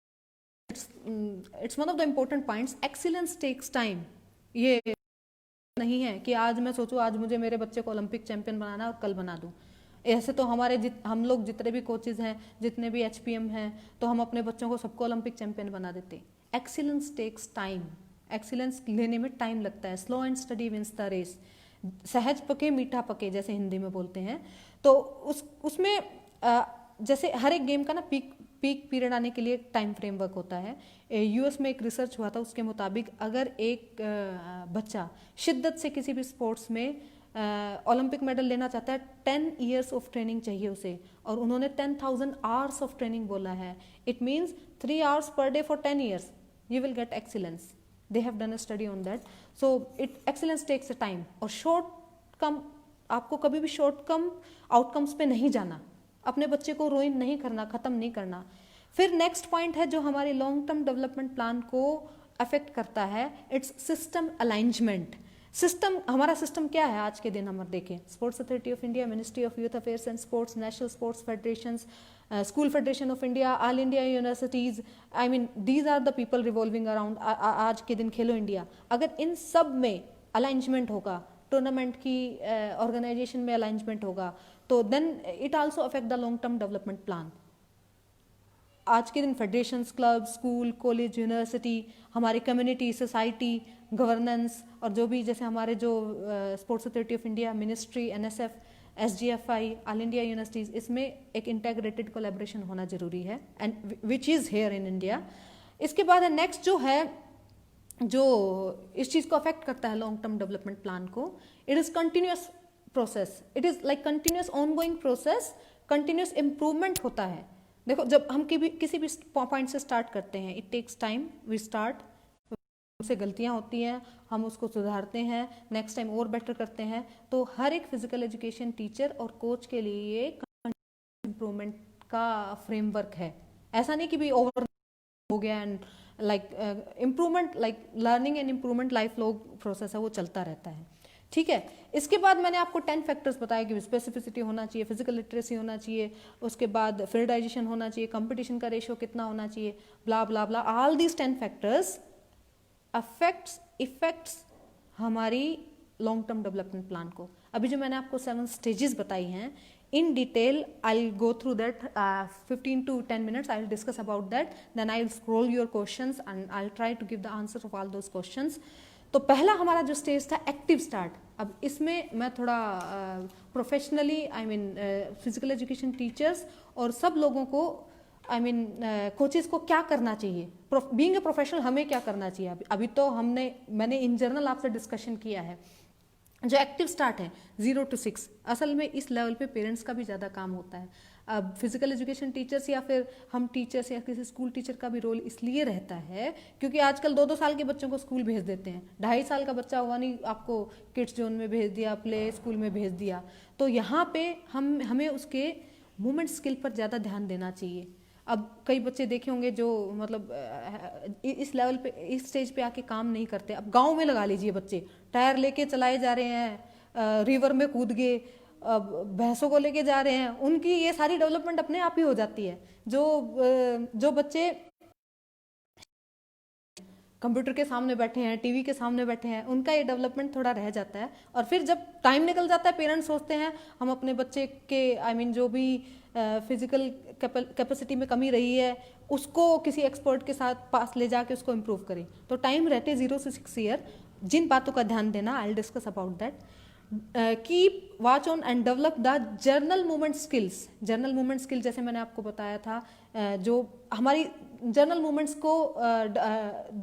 it's one of the important points, excellence takes time. ये नहीं है कि आज मैं सोचूं आज मुझे मेरे बच्चे को ओलंपिक चैंपियन बनाना और कल बना दूं। ऐसे तो हम लोग जितने भी कोचेज हैं, जितने भी HPM हैं, तो हम अपने बच्चों को सबको ओलंपिक चैंपियन बना देते। एक्सीलेंस टेक्स टाइम, एक्सीलेंस लेने में टाइम लगता है। Slow and study wins the race, सहज पके मीठा पके जैसे हिंदी में बोलते हैं। तो उसमें जैसे हर एक गेम का ना पीक पीरियड आने के लिए टाइम फ्रेमवर्क होता है। यूएस में एक रिसर्च हुआ था, उसके मुताबिक अगर एक बच्चा शिद्दत से किसी भी स्पोर्ट्स में ओलंपिक मेडल लेना चाहता है, 10 ईयर्स ऑफ ट्रेनिंग चाहिए उसे, और उन्होंने 10,000 आवर्स ऑफ ट्रेनिंग बोला है। It means 3 hours per day for 10 years you will get excellence. They have done a study on that. So excellence takes a time. और आपको कभी भी शॉर्ट कम आउटकम्स पे नहीं जाना, अपने बच्चे को रोइन नहीं करना, खत्म नहीं करना। फिर नेक्स्ट पॉइंट है जो हमारे लॉन्ग टर्म डेवलपमेंट प्लान को अफेक्ट करता है, इट्स सिस्टम अलाइंजमेंट। सिस्टम, हमारा सिस्टम क्या है आज के दिन हम देखें, sports authority of India, ministry of youth affairs and sports, national sports federations, school federation of India, all India universities, I mean these are the people revolving around आज के दिन खेलो इंडिया। अगर इन सब में अलाइंजमेंट होगा, टूर्नामेंट की organisation में alignment होगा, तो then it also affect the long term development plan. आज के दिन federations, club, school, college, university, हमारी कम्युनिटी, सोसाइटी, गवर्नेंस, और जो भी जैसे हमारे जो sports authority of India, ministry, NSF, SGFI, all India universities, इसमें एक इंटेग्रेटेड कोलैबोरेशन होना जरूरी है, and which is here in India. इसके बाद नेक्स्ट जो है, जो इस चीज़ को अफेक्ट करता है लॉन्ग टर्म डेवलपमेंट प्लान को, it is continuous process, it is like continuous ongoing process, continuous improvement होता है। देखो, जब हम किसी भी पॉइंट से स्टार्ट करते हैं, it takes time, we start, हमसे गलतियां होती हैं, हम उसको सुधारते हैं, नेक्स्ट टाइम और बेटर करते हैं। तो हर एक फिजिकल एजुकेशन टीचर और कोच के लिए इम्प्रूवमेंट का फ्रेमवर्क है। ऐसा नहीं कि भी ओवर हो गया, and like improvement, like learning and improvement life long process है, वो चलता रहता है। ठीक है, इसके बाद मैंने आपको 10 फैक्टर्स बताया कि स्पेसिफिसिटी होना चाहिए, फिजिकल लिटरेसी होना चाहिए, उसके बाद फिल्डाइजेशन होना चाहिए, कंपटीशन का रेशियो कितना होना चाहिए, ब्ला blah blah. All these 10 factors effects हमारी लॉन्ग टर्म डेवलपमेंट प्लान को। अभी जो मैंने आपको 7 स्टेजेस बताई हैं, in detail I'll go through that 15 to 10 minutes. I'll discuss about that, then I'll scroll your questions and I'll try to give the answer of all those questions. तो पहला हमारा जो स्टेज था एक्टिव स्टार्ट। अब इसमें मैं थोड़ा professionally, I mean physical education teachers और सब लोगों को, आई मीन कोचेस को क्या करना चाहिए, बीइंग ए प्रोफेशनल हमें क्या करना चाहिए। अभी तो मैंने इन जनरल आपसे डिस्कशन किया है। जो एक्टिव स्टार्ट है 0 to 6, असल में इस लेवल पे पेरेंट्स का भी ज़्यादा काम होता है। अब फिजिकल एजुकेशन टीचर्स या फिर हम टीचर्स या किसी स्कूल टीचर का भी रोल इसलिए रहता है क्योंकि आजकल 2-2 साल के बच्चों को स्कूल भेज देते हैं। 2.5 साल का बच्चा हुआ नहीं, आपको किड्स जोन में भेज दिया, प्ले स्कूल में भेज दिया। तो यहाँ पे हमें उसके मूवमेंट स्किल पर ज़्यादा ध्यान देना चाहिए। अब कई बच्चे देखे होंगे जो मतलब इस लेवल पे, इस स्टेज पे आके काम नहीं करते। अब गांव में लगा लीजिए, बच्चे टायर लेके चलाए जा रहे हैं, रिवर में कूद गए, भैंसों को लेके जा रहे हैं, उनकी ये सारी डेवलपमेंट अपने आप ही हो जाती है। जो बच्चे कंप्यूटर के सामने बैठे हैं, टीवी के सामने बैठे हैं, उनका ये डेवलपमेंट थोड़ा रह जाता है। और फिर जब टाइम निकल जाता है, पेरेंट्स सोचते हैं हम अपने बच्चे के, आई मीन जो भी फिजिकल कैपेसिटी में कमी रही है उसको किसी एक्सपर्ट के साथ पास ले जाके उसको इम्प्रूव करें। तो टाइम रहते 0 से 6 ईयर, जिन बातों का ध्यान देना, आई will discuss about that. Keep watch on and develop the journal movement skills. Journal movement skill जैसे मैंने आपको बताया था, जो हमारी जर्नल मूवमेंट्स को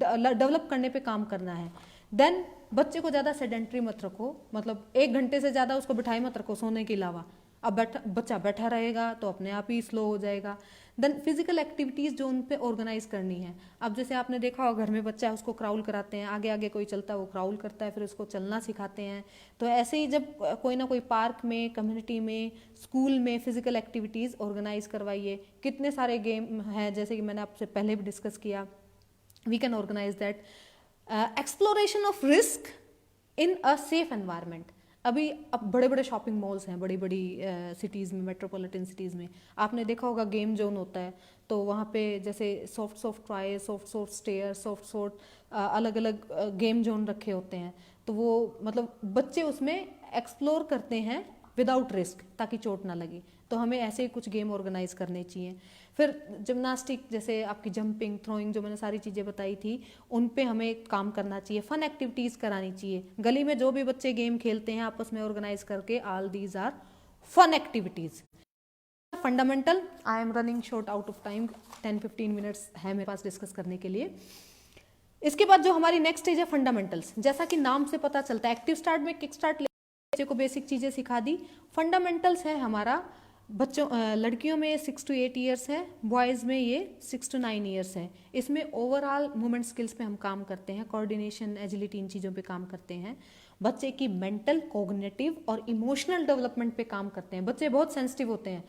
डेवलप करने पे काम करना है। देन बच्चे को ज़्यादा सेडेंट्री मत रखो, मतलब 1 घंटे से ज़्यादा उसको बिठाई मत रखो सोने के अलावा। अब बच्चा बैठा रहेगा तो अपने आप ही स्लो हो जाएगा। देन फिजिकल एक्टिविटीज़ जो उन पे ऑर्गेनाइज करनी है। अब जैसे आपने देखा होगा घर में बच्चा है, उसको क्राउल कराते हैं, आगे आगे कोई चलता है वो क्राउल करता है, फिर उसको चलना सिखाते हैं। तो ऐसे ही जब कोई ना कोई पार्क में, कम्युनिटी में, स्कूल में फिजिकल एक्टिविटीज़ ऑर्गेनाइज करवाइए। कितने सारे गेम हैं, जैसे कि मैंने आपसे पहले भी डिस्कस किया, we can organize that. Exploration of risk in a safe environment. अभी अब बड़े बड़े शॉपिंग मॉल्स हैं, बड़ी बड़ी सिटीज़ में, मेट्रोपॉलिटन सिटीज़ में आपने देखा होगा गेम जोन होता है। तो वहाँ पे जैसे soft toy, soft stair, soft अलग अलग गेम जोन रखे होते हैं। तो वो मतलब बच्चे उसमें एक्सप्लोर करते हैं विदाउट रिस्क, ताकि चोट ना लगे। तो हमें ऐसे ही कुछ गेम ऑर्गेनाइज करने चाहिए। फिर जिम्नास्टिक, जैसे आपकी जंपिंग, थ्रोइंग, जो मैंने सारी चीज़ें बताई थी, उन पे हमें काम करना चाहिए। फन एक्टिविटीज़ करानी चाहिए। गली में जो भी बच्चे गेम खेलते हैं आपस में ऑर्गेनाइज करके, all these are fun activities. Fundamental, I am running short out of time, 10-15 minutes है मेरे पास डिस्कस करने के लिए। इसके बाद जो हमारी नेक्स्ट स्टेज है फंडामेंटल्स। जैसा कि नाम से पता चलता है, एक्टिव स्टार्ट में किक स्टार्ट बच्चे को बेसिक चीज़ें सिखा दी। फंडामेंटल्स है हमारा बच्चों, लड़कियों में 6 to 8 ईयर्स है, बॉयज़ में ये 6 to 9 ईयर्स है। इसमें ओवरऑल मूवमेंट स्किल्स पे हम काम करते हैं, कोऑर्डिनेशन, एजिलिटी, इन चीज़ों पे काम करते हैं। बच्चे की मेंटल, कॉग्निटिव और इमोशनल डेवलपमेंट पे काम करते हैं। बच्चे बहुत सेंसिटिव होते हैं।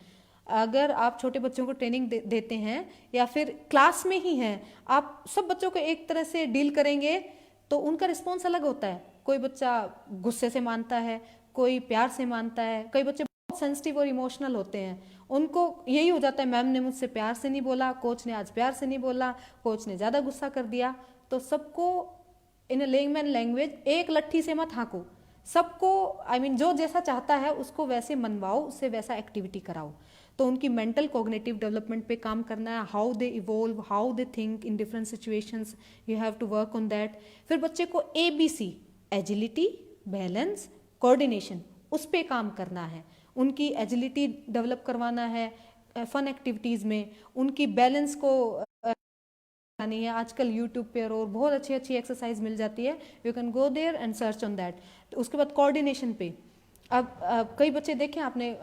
अगर आप छोटे बच्चों को ट्रेनिंग देते हैं या फिर क्लास में ही हैं, आप सब बच्चों को एक तरह से डील करेंगे तो उनका रिस्पॉन्स अलग होता है। कोई बच्चा गुस्से से मानता है, कोई प्यार से मानता है, कई बच्चे बहुत सेंसिटिव और इमोशनल होते हैं। उनको यही हो जाता है, मैम ने मुझसे प्यार से नहीं बोला, कोच ने आज प्यार से नहीं बोला, कोच ने ज़्यादा गुस्सा कर दिया। तो सबको इन लेमैन लैंग्वेज, एक लट्ठी से मत हाँको। सबको जो जैसा चाहता है उसको वैसे मनवाओ, उससे वैसा एक्टिविटी कराओ। तो उनकी मेंटल कॉग्निटिव डेवलपमेंट पे काम करना है। How they evolve, how they think in different situations, you have to work on that. फिर बच्चे को ABC, एजिलिटी, बैलेंस, कोऑर्डिनेशन, उस पे काम करना है। उनकी एजिलिटी डेवलप करवाना है फन एक्टिविटीज़ में, उनकी बैलेंस को नहीं है। आजकल यूट्यूब पे और बहुत अच्छी अच्छी एक्सरसाइज मिल जाती है, you can go there and search on that. उसके बाद कोऑर्डिनेशन पे, अब कई बच्चे देखें आपने,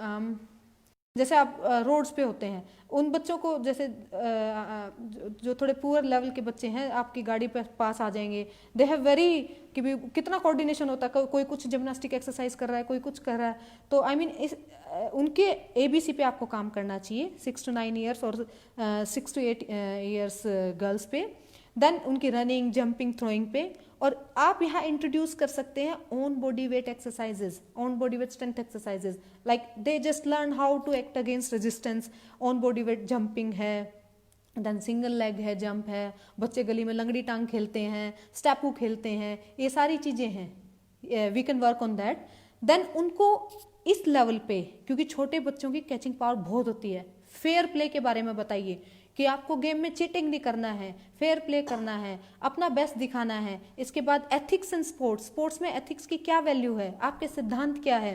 जैसे आप रोड्स पे होते हैं, उन बच्चों को जैसे जो थोड़े पुअर लेवल के बच्चे हैं आपकी गाड़ी पे पास आ जाएंगे, दे हैव वेरी, कि भी कितना कोऑर्डिनेशन होता है, कोई कुछ जिम्नास्टिक एक्सरसाइज कर रहा है, कोई कुछ कर रहा है। तो उनके ABC पे आपको काम करना चाहिए, 6 to 9 ईयर्स और 6 to 8 ईयर्स गर्ल्स पे। देन उनकी रनिंग, जंपिंग, थ्रोइंग पे। और आप यहाँ इंट्रोड्यूस कर सकते हैं on body weight exercises, on body weight strength exercises, like they just learn how to act against resistance. On body weight jumping है, देन सिंगल लेग है, जंप है, बच्चे गली में लंगड़ी टांग खेलते हैं, स्टेपू खेलते हैं, ये सारी चीज़ें हैं, we can work on that. Then उनको इस लेवल पे, क्योंकि छोटे बच्चों की कैचिंग पावर बहुत होती है, फेयर प्ले के बारे में बताइए कि आपको गेम में चीटिंग नहीं करना है, फेयर प्ले करना है, अपना बेस्ट दिखाना है। इसके बाद एथिक्स इन स्पोर्ट्स, स्पोर्ट्स में एथिक्स की क्या वैल्यू है, आपके सिद्धांत क्या है,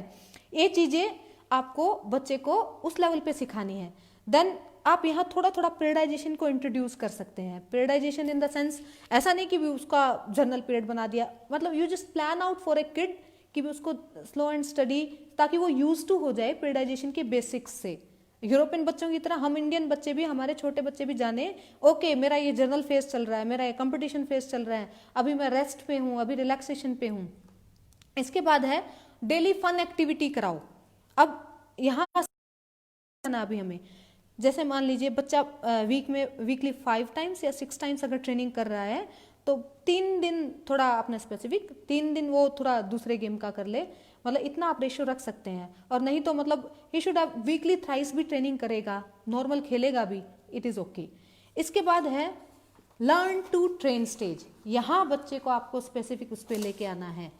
ये चीज़ें आपको बच्चे को उस लेवल पे सिखानी है। देन आप यहाँ थोड़ा थोड़ा पीरियडाइजेशन को इंट्रोड्यूस कर सकते हैं। पीरियडाइजेशन इन द सेंस, ऐसा नहीं कि भी उसका जर्नल पीरियड बना दिया, मतलब you just plan out for a kid कि भी उसको स्लो एंड स्टडी, ताकि वो यूज टू हो जाए पीरियडाइजेशन के बेसिक्स से। यूरोपियन बच्चों की तरह हम इंडियन बच्चे भी, हमारे छोटे बच्चे भी जाने, ओके मेरा ये जर्नल फेज चल रहा है, मेरा ये कंपटीशन फेज चल रहा है, अभी मैं रेस्ट पे हूँ, अभी रिलैक्सेशन पे हूँ। इसके बाद है डेली फन एक्टिविटी कराओ। अब यहाँ अभी हमें, जैसे मान लीजिए बच्चा वीकली 5 टाइम्स या 6 टाइम्स अगर ट्रेनिंग कर रहा है, तो 3 दिन थोड़ा अपना स्पेसिफिक, 3 दिन वो थोड़ा दूसरे गेम का कर ले, मतलब इतना आप रेशियो रख सकते हैं। और नहीं तो मतलब he should have weekly thrice भी ट्रेनिंग करेगा, नॉर्मल खेलेगा भी, इट इज़ ओके। इसके बाद है लर्न टू ट्रेन स्टेज। यहाँ बच्चे को आपको स्पेसिफिक उस पर लेके आना है।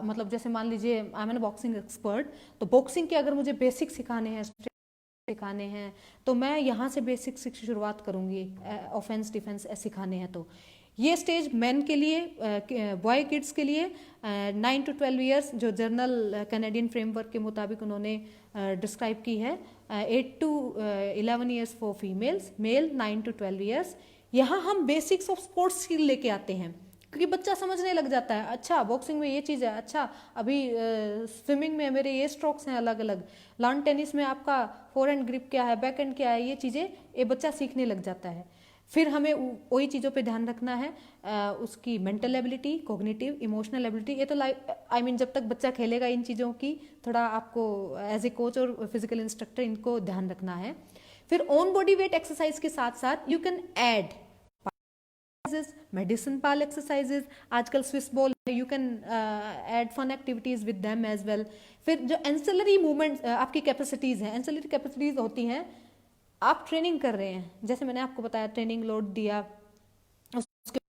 मतलब जैसे मान लीजिए I am an boxing expert, तो बॉक्सिंग के अगर मुझे बेसिक सिखाने हैं तो मैं यहाँ से बेसिक से शुरुआत करूँगी, ऑफेंस डिफेंस सिखाने हैं। तो ये स्टेज मैन के लिए, बॉय किड्स के लिए 9 to 12 ईयर्स, जो जर्नल कैनेडियन फ्रेमवर्क के मुताबिक उन्होंने डिस्क्राइब की है, 8 to 11 years for females, male 9 to 12 years. यहाँ हम बेसिक्स ऑफ स्पोर्ट्स स्किल लेके आते हैं, क्योंकि बच्चा समझने लग जाता है, अच्छा बॉक्सिंग में ये चीज़ है, अच्छा अभी स्विमिंग में मेरे ये स्ट्रोक्स हैं अलग अलग, लॉन टेनिस में आपका फोरहैंड ग्रिप क्या है, बैकहैंड क्या है, ये चीज़ें ये बच्चा सीखने लग जाता है। फिर हमें वही चीज़ों पे ध्यान रखना है, उसकी mental ability, cognitive, emotional ability. ये तो जब तक बच्चा खेलेगा इन चीज़ों की थोड़ा आपको एज ए कोच और फिजिकल इंस्ट्रक्टर इनको ध्यान रखना है। फिर ऑन बॉडी वेट एक्सरसाइज के साथ साथ you can add medicine ball exercises, आजकल Swiss ball, you can add fun activities with them as well. फिर जो एंसिलरी मूवमेंट आपकी कैपेसिटीज हैं, एंसिलरी कैपेसिटीज होती हैं, आप ट्रेनिंग कर रहे हैं, जैसे मैंने आपको बताया ट्रेनिंग लोड दिया, उसके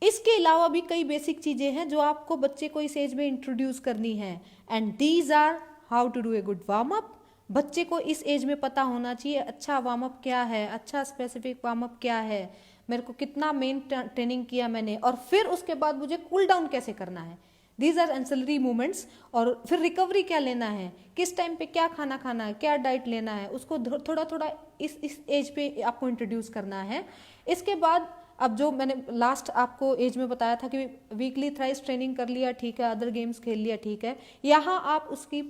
इसके अलावा भी कई बेसिक चीज़ें हैं जो आपको बच्चे को इस एज में इंट्रोड्यूस करनी है, and these are how to do a good warm up. बच्चे को इस एज में पता होना चाहिए अच्छा वार्म अप क्या है, अच्छा स्पेसिफिक वार्म अप क्या है, मेरे को कितना मेन ट्रेनिंग किया मैंने, और फिर उसके बाद मुझे कूल डाउन कैसे करना है। These are ancillary movements. और फिर रिकवरी क्या लेना है, किस टाइम पे क्या खाना खाना है, क्या डाइट लेना है, उसको थोड़ा थोड़ा इस एज पे आपको इंट्रोड्यूस करना है। इसके बाद अब जो मैंने लास्ट आपको एज में बताया था कि वीकली थ्राइस ट्रेनिंग कर लिया ठीक है, अदर गेम्स खेल लिया ठीक है, यहाँ आप उसकी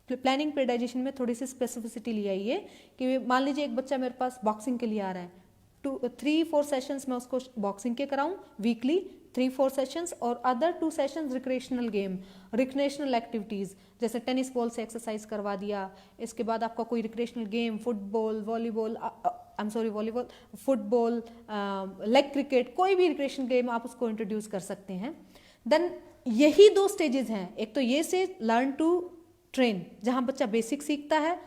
प्लानिंग प्रीडाइजेशन में थोड़ी सी स्पेसिफिसिटी ले आइए कि मान लीजिए एक बच्चा मेरे पास बॉक्सिंग के लिए आ रहा है, 3-4 सेशंस मैं उसको बॉक्सिंग के कराऊं वीकली, 3-4 सेशंस, और other 2 sessions recreational game, recreational activities, जैसे टेनिस बॉल से एक्सरसाइज करवा दिया। इसके बाद आपका कोई recreational game, football, volleyball, volleyball, football, leg cricket, कोई भी रिक्रिएशनल गेम आप उसको इंट्रोड्यूस कर सकते हैं। देन यही 2 स्टेजेस हैं, एक तो ये से लर्न टू ट्रेन जहाँ बच्चा बेसिक सीखता है,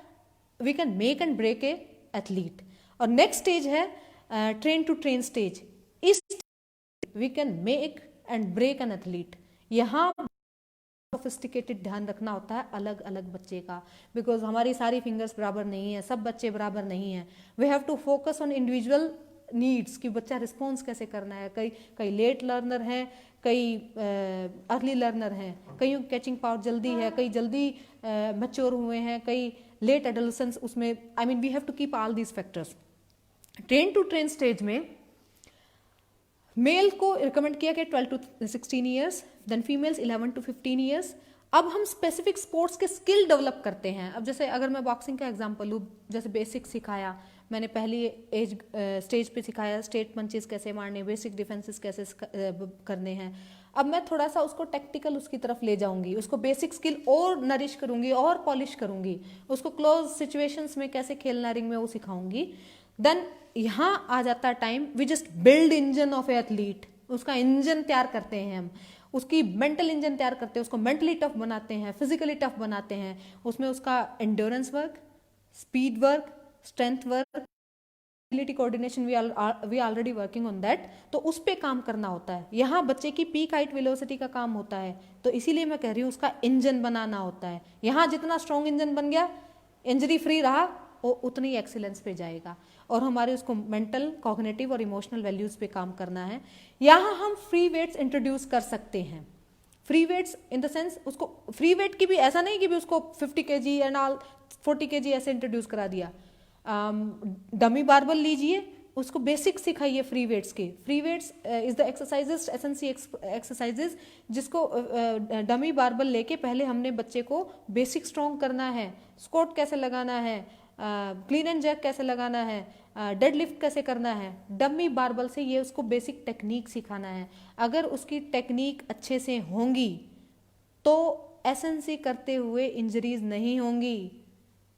we can make and break a athlete, और नेक्स्ट स्टेज है ट्रेन टू ट्रेन स्टेज। इस we can make and break an athlete. यहाँ सोफिस्टिकेटेड ध्यान रखना होता है अलग अलग बच्चे का, बिकॉज हमारी सारी फिंगर्स बराबर नहीं है, सब बच्चे बराबर नहीं है। We have to focus on individual needs कि बच्चा रिस्पॉन्स कैसे करना है। कई लेट लर्नर हैं, कई अर्ली लर्नर हैं, कईयों की कैचिंग पावर जल्दी है, कई जल्दी मैच्योर हुए हैं, कई लेट एडोलेसेंस उसमें। I mean we have to keep all these factors. Train to train stage में मेल को रिकमेंड किया कि 12 to 16 years, then females 11 to 15 years. अब हम स्पेसिफिक स्पोर्ट्स के स्किल डेवलप करते हैं। अब जैसे अगर मैं बॉक्सिंग का एग्जांपल लूँ, जैसे बेसिक सिखाया मैंने, पहली एज स्टेज पे सिखाया स्ट्रेट पंचेस कैसे मारने, बेसिक डिफेंसेस कैसे करने हैं। अब मैं थोड़ा सा उसको टेक्टिकल उसकी तरफ ले जाऊंगी, उसको बेसिक स्किल और नरिश करूंगी और पॉलिश करूंगी, उसको क्लोज सिचुएशंस में कैसे खेलना रिंग में वो सिखाऊंगी। देन यहाँ आ जाता है time, we just build engine of athlete, उसका इंजन तैयार करते हैं हम, उसकी मेंटल इंजन तैयार करते हैं, उसको मेंटली टफ बनाते हैं, फिजिकली टफ बनाते हैं। उसमें उसका endurance work, speed work, strength work, ability coordination, we already working on that. तो उस पर काम करना होता है। यहाँ बच्चे की पीक हाइट वेलोसिटी का काम होता है, तो इसीलिए मैं कह रही हूँ उसका इंजन बनाना होता है। यहाँ जितना स्ट्रॉन्ग इंजन बन गया, इंजरी फ्री रहा, वो उतनी एक्सीलेंस पे जाएगा। और हमारे उसको मेंटल, कॉग्निटिव और इमोशनल वैल्यूज पे काम करना है। यहाँ हम फ्री वेट्स इंट्रोड्यूस कर सकते हैं। Free weights in the sense, उसको फ्री वेट की भी ऐसा नहीं कि भी उसको 50 kg एंड ऑल 40 kg ऐसे इंट्रोड्यूस करा दिया। डमी बारबल लीजिए, उसको बेसिक सिखाइए फ्री वेट्स के। Free weights is the exercises, SNC exercises, जिसको डमी बारबल लेके पहले हमने बच्चे को बेसिक स्ट्रॉन्ग करना है, स्क्वाट कैसे लगाना है, क्लीन एंड जैक कैसे लगाना है, डेड लिफ्ट कैसे करना है। डमी बारबल से ये उसको बेसिक टेक्निक सिखाना है। अगर उसकी टेक्निक अच्छे से होंगी तो एसएनसी करते हुए इंजरीज नहीं होंगी।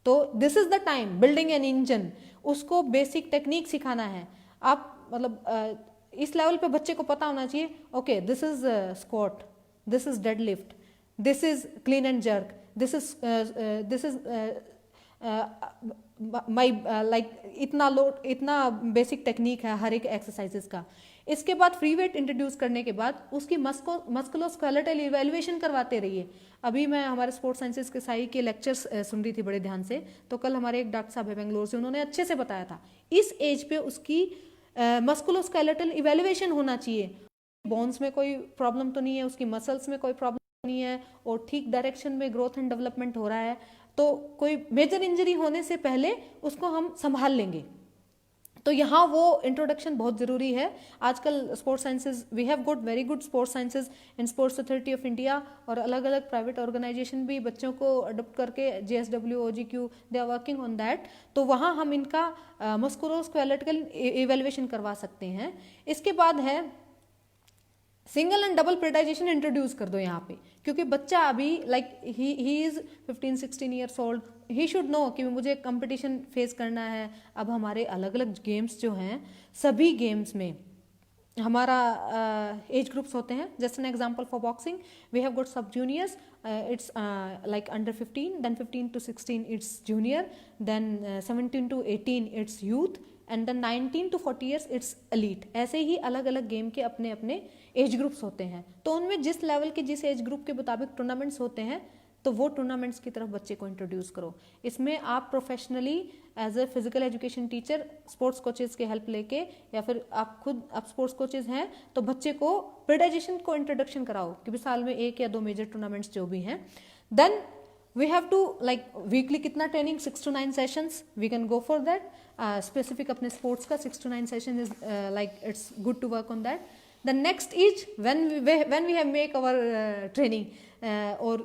तो this is the time building an engine, उसको बेसिक टेक्निक सिखाना है। आप मतलब इस लेवल पे बच्चे को पता होना चाहिए, okay this is squat, this is dead lift, this is clean and jerk, this is my like इतना लोड, इतना बेसिक टेक्निक है हर एक एक्सरसाइजेस का। इसके बाद फ्री वेट इंट्रोड्यूस करने के बाद उसकी मस्कुलोस्केलेटल इवैल्यूएशन करवाते रहिए। अभी मैं हमारे स्पोर्ट्स साइंसेस के साई के लेक्चर्स सुन रही थी बड़े ध्यान से, तो कल हमारे एक डॉक्टर साहब है बेंगलोर से, उन्होंने अच्छे से बताया था इस एज पे उसकी मस्कुलोस्केलेटल इवैल्यूएशन होना चाहिए। बोन्स में कोई प्रॉब्लम तो नहीं है, उसकी मसल्स में कोई प्रॉब्लम नहीं है, और ठीक डायरेक्शन में ग्रोथ एंड डेवलपमेंट हो रहा है, तो कोई मेजर इंजरी होने से पहले उसको हम संभाल लेंगे। तो यहाँ वो इंट्रोडक्शन बहुत जरूरी है। आजकल sports sciences, we have good very good sports sciences in Sports authority of India, और अलग अलग प्राइवेट ऑर्गेनाइजेशन भी बच्चों को अडोप्ट करके JSW, OGQ, they are working on that. तो वहाँ हम इनका मस्कुलोस्केलेटल इवैल्यूएशन करवा सकते हैं। इसके बाद है सिंगल एंड डबल प्रेडाइजेशन इंट्रोड्यूस कर दो यहाँ पे, क्योंकि बच्चा अभी like he is 15-16 years old, he should know कि मुझे कंपटीशन फेस करना है। अब हमारे अलग अलग गेम्स जो हैं, सभी गेम्स में हमारा एज ग्रुप्स होते हैं। Just an example for boxing, we have got sub juniors, it's like under 15, then 15 to 16 it's junior, then 17 to 18 it's youth, and then 19 to 40 years it's elite. ऐसे ही अलग अलग गेम के अपने अपने एज ग्रुप्स होते हैं, तो उनमें जिस लेवल के जिस एज ग्रुप के मुताबिक टूर्नामेंट्स होते हैं तो वो टूर्नामेंट्स की तरफ बच्चे को इंट्रोड्यूस करो। इसमें आप professionally as a physical education teacher sports coaches की हेल्प लेके, या फिर आप खुद आप स्पोर्ट्स कोचेज हैं तो बच्चे को प्रीडाइजेशन को इंट्रोडक्शन कराओ कि साल में 1 या 2 मेजर टूर्नामेंट्स जो भी हैं। Then we have to like weekly कितना training, 6 to 9 sessions we can go for that. Specific अपने स्पोर्ट्स का 6 to 9 session is like it's good to work on that. The next is when we have make our training or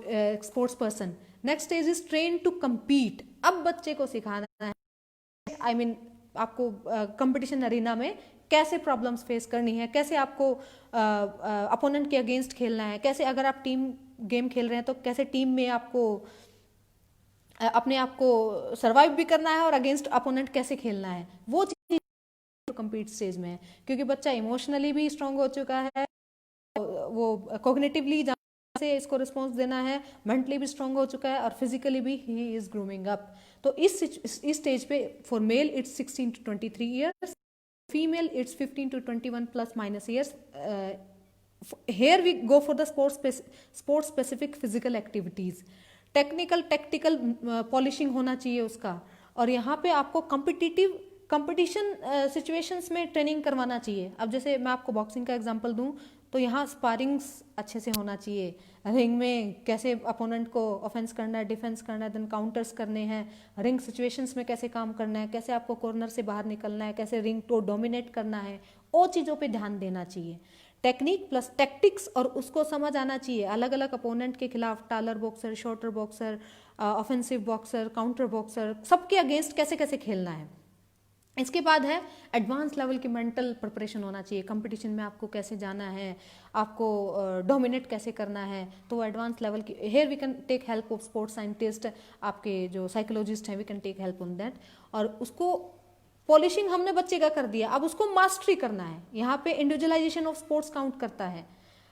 sports person. Next stage is train to compete. अब बच्चे को सिखाना है, I mean आपको competition arena में कैसे problems face करनी है, कैसे आपको अपोनेंट के अगेंस्ट खेलना है, कैसे अगर आप टीम गेम खेल रहे हैं तो कैसे टीम में आपको अपने आप को सर्वाइव भी करना है और अगेंस्ट अपोनेंट कैसे खेलना है, वो चीज कम्पीट स्टेज में है। क्योंकि बच्चा इमोशनली भी स्ट्रांग हो चुका है, वो कॉग्निटिवली जहाँ से इसको रिस्पॉन्स देना है, मेंटली भी स्ट्रांग हो चुका है और फिजिकली भी ही इज ग्रूमिंग अप। तो इस स्टेज पे for male it's 16 to 23 years, female it's 15 to 21 plus minus years. here we go for the sports specific physical activities, technical tactical polishing होना चाहिए उसका, और यहाँ पे आपको कंपटीशन सिचुएशंस में ट्रेनिंग करवाना चाहिए। अब जैसे मैं आपको बॉक्सिंग का एग्जांपल दूं तो यहाँ स्पारिंग्स अच्छे से होना चाहिए, रिंग में कैसे अपोनेंट को ऑफेंस करना है, डिफेंस करना है, देन काउंटर्स करने हैं, रिंग सिचुएशंस में कैसे काम करना है, कैसे आपको कॉर्नर से बाहर निकलना है, कैसे रिंग को डोमिनेट करना है, वो चीज़ों पे ध्यान देना चाहिए। टेक्निक प्लस टैक्टिक्स, और उसको समझ आना चाहिए अलग अलग अपोनेंट के खिलाफ, taller boxer, shorter boxer, offensive boxer, counter boxer, सबके अगेंस्ट कैसे कैसे खेलना है। इसके बाद है एडवांस लेवल की मेंटल प्रिपरेशन होना चाहिए, कंपटीशन में आपको कैसे जाना है, आपको डोमिनेट कैसे करना है, तो एडवांस लेवल की here we can take help of sports scientist, आपके जो साइकोलॉजिस्ट हैं we can take help on that. और उसको पॉलिशिंग हमने बच्चे का कर दिया, अब उसको मास्टरी करना है। यहाँ पे इंडिविजुअलाइजेशन ऑफ स्पोर्ट्स काउंट करता है।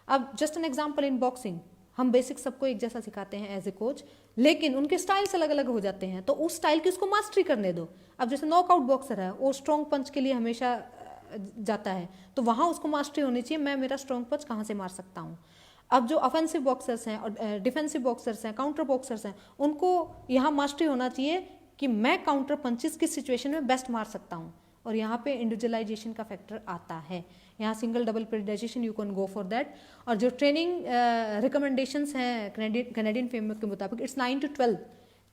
अब just an example in boxing, हम बेसिक सबको एक जैसा सिखाते हैं एज ए कोच, लेकिन उनके स्टाइल्स अलग अलग हो जाते हैं, तो उस स्टाइल की उसको मास्टरी करने दो। अब जैसे नॉकआउट बॉक्सर है, वो स्ट्रॉन्ग पंच के लिए हमेशा जाता है, तो वहाँ उसको मास्टरी होनी चाहिए, मैं मेरा स्ट्रॉन्ग पंच कहाँ से मार सकता हूँ। अब जो ऑफेंसिव बॉक्सर्स हैं और डिफेंसिव बॉक्सर्स हैं, काउंटर बॉक्सर्स हैं, उनको यहाँ मास्टरी होना चाहिए कि मैं काउंटर पंचेस किस सिचुएशन में बेस्ट मार सकता हूँ, और यहाँ पे इंडिविजुअलाइजेशन का फैक्टर आता है। यहाँ single double periodisation you can go for that. और जो ट्रेनिंग रिकमेंडेशंस हैं कैनेडियन फ्रेमवर्क के मुताबिक it's 9 to 12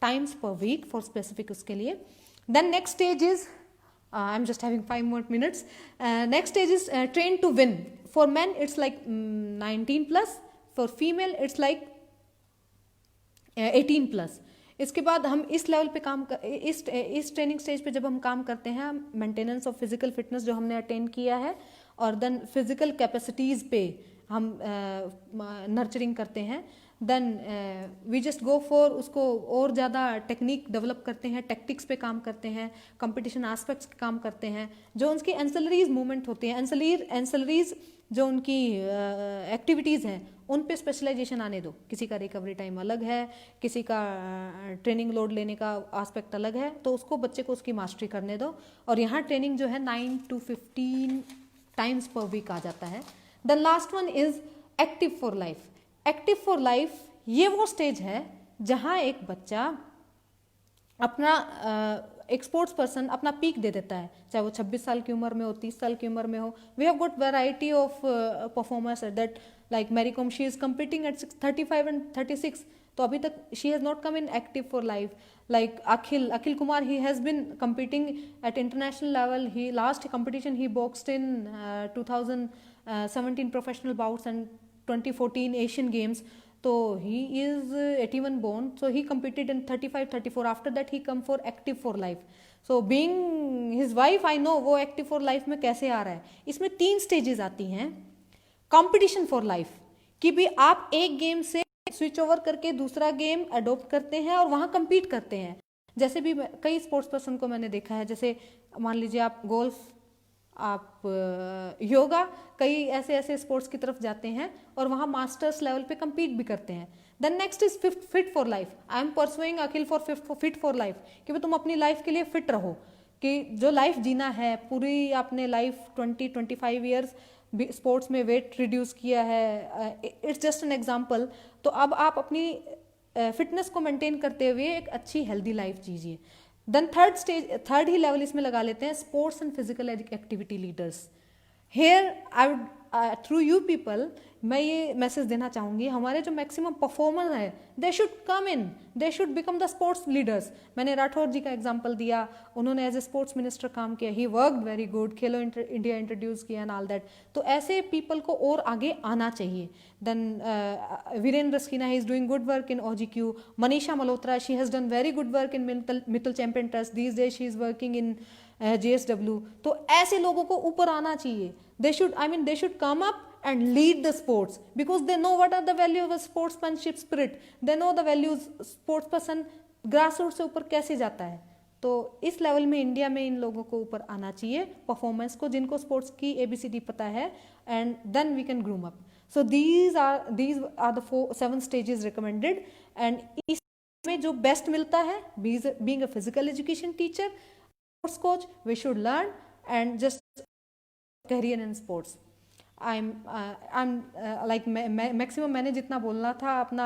times per week for specific उसके लिए। Then next stage is I am just having 5 more minutes. Next stage is train to win. For man it's like 19 plus, for female it's like 18 plus. इसके बाद हम इस level पे काम कर, इस ट्रेनिंग स्टेज पे जब हम काम करते हैं, मेंटेनेंस ऑफ फिजिकल फिटनेस जो हमने अटेन किया है, और देन फिजिकल कैपेसिटीज़ पे हम नर्चरिंग करते हैं। Then we just go for उसको और ज़्यादा टेक्निक डेवलप करते हैं, टैक्टिक्स पे काम करते हैं, कंपटीशन एस्पेक्ट्स पे काम करते हैं, जो उनकी एंसेलरीज मूवमेंट होती हैं, एंसेलरीज जो उनकी एक्टिविटीज़ हैं उन पे स्पेशलाइजेशन आने दो। किसी का रिकवरी टाइम अलग है, किसी का ट्रेनिंग लोड लेने का एस्पेक्ट अलग है, तो उसको बच्चे को उसकी मास्टरी करने दो। और यहाँ ट्रेनिंग जो है 9 to 15 टाइम्स पर वीक आ जाता है। The last one is active for life. Active for life ये वो स्टेज है जहाँ एक बच्चा अपना एक स्पोर्ट्स पर्सन अपना पीक दे देता है, चाहे वो 26 साल की उम्र में हो, 30 साल की उम्र में हो। We have got variety of performers at that, like Mary Kom, she is competing at 35 and 36, तो अभी तक she has not come in active for life. Like Akhil Kumar, he has been competing at international level. He last competition he boxed in 2017 professional bouts and 2014 Asian Games. So he is 81 born, so he competed in 35-34. After that he come for active for life. So being his wife, I know वो active for life में कैसे आ रहा है। इसमें 3 stages आती हैं competition for life, कि भी आप एक गेम से स्विच ओवर करके दूसरा गेम अडोप्ट करते हैं और वहाँ compete करते हैं। जैसे भी कई स्पोर्ट्स पर्सन को मैंने देखा है, जैसे मान लीजिए आप गोल्फ, आप योगा, कई ऐसे स्पोर्ट्स की तरफ जाते हैं और वहाँ मास्टर्स लेवल पे compete भी करते हैं। Then next is fit for life. I am pursuing Akhil for fit for life, कि भाई तुम अपनी लाइफ के लिए फिट रहो, कि जो लाइफ जीना है पूरी, आपने लाइफ 20-25 ईयर्स स्पोर्ट्स में वेट रिड्यूस किया है, इट्स जस्ट एन एग्जाम्पल। तो अब आप अपनी फिटनेस को मेंटेन करते हुए एक अच्छी हेल्दी लाइफ जीजिए। देन थर्ड ही लेवल इसमें लगा लेते हैं sports and physical activity leaders. Here I would through you people मैं ये मैसेज देना चाहूँगी, हमारे जो मैक्सिमम परफॉर्मर है they should come in, they should become the sports leaders. मैंने राठौर जी का एग्जांपल दिया, उन्होंने एज ए स्पोर्ट्स मिनिस्टर काम किया, he worked very good, Khelo India introduce किया एंड ऑल दैट। तो ऐसे पीपल को और आगे आना चाहिए। Then Virender Rasquinha, he is doing good work in OGQ। Manisha Malhotra, she has done very good work in Mittal champion trust, these days she is working in JSW। तो ऐसे लोगों को ऊपर आना चाहिए। They should come up and lead the sports because they know what are the value of a sportsmanship spirit. They know the values sports person grassroots से ऊपर कैसे जाता है। तो इस लेवल में इंडिया में इन लोगों को ऊपर आना चाहिए, परफॉर्मेंस को, जिनको स्पोर्ट्स की ABCD पता है, and then we can groom up. So these are the 7 stages recommended। And इसमें जो बेस्ट मिलता है, being a physical education teacher, sports coach, we should learn and just career in sports। I'm like maximum मैंने जितना बोलना था, अपना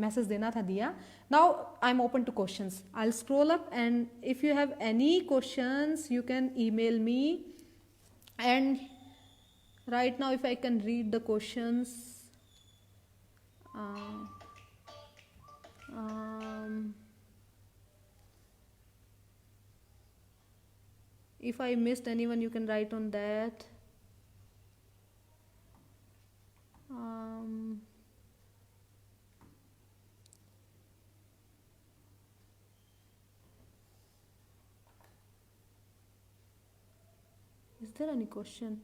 message देना था, दिया। Now I'm open to questions। I'll scroll up and if you have any questions you can email me, and right now if I can read the questions, if I missed anyone you can write on that। Is there any question?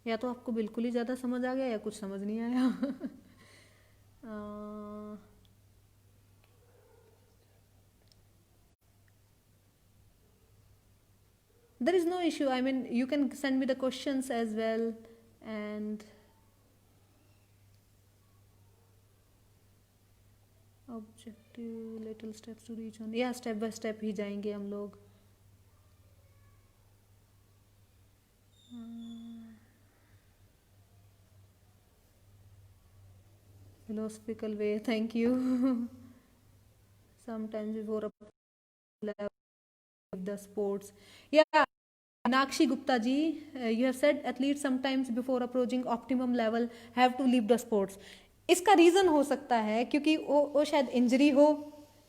या तो आपको बिल्कुल ही ज़्यादा समझ आ गया या कुछ समझ नहीं आया। There is no issue, I mean you can send me the questions as well, and objective little steps to reach on, yeah, step by step ही जाएंगे हम लोग। philosophical way, thank you। sometimes before the sports, yeah। Nakshi Gupta ji, you have said athletes sometimes before approaching optimum level have to leave the sports। इसका reason हो सकता है क्योंकि वो शायद इंजरी हो,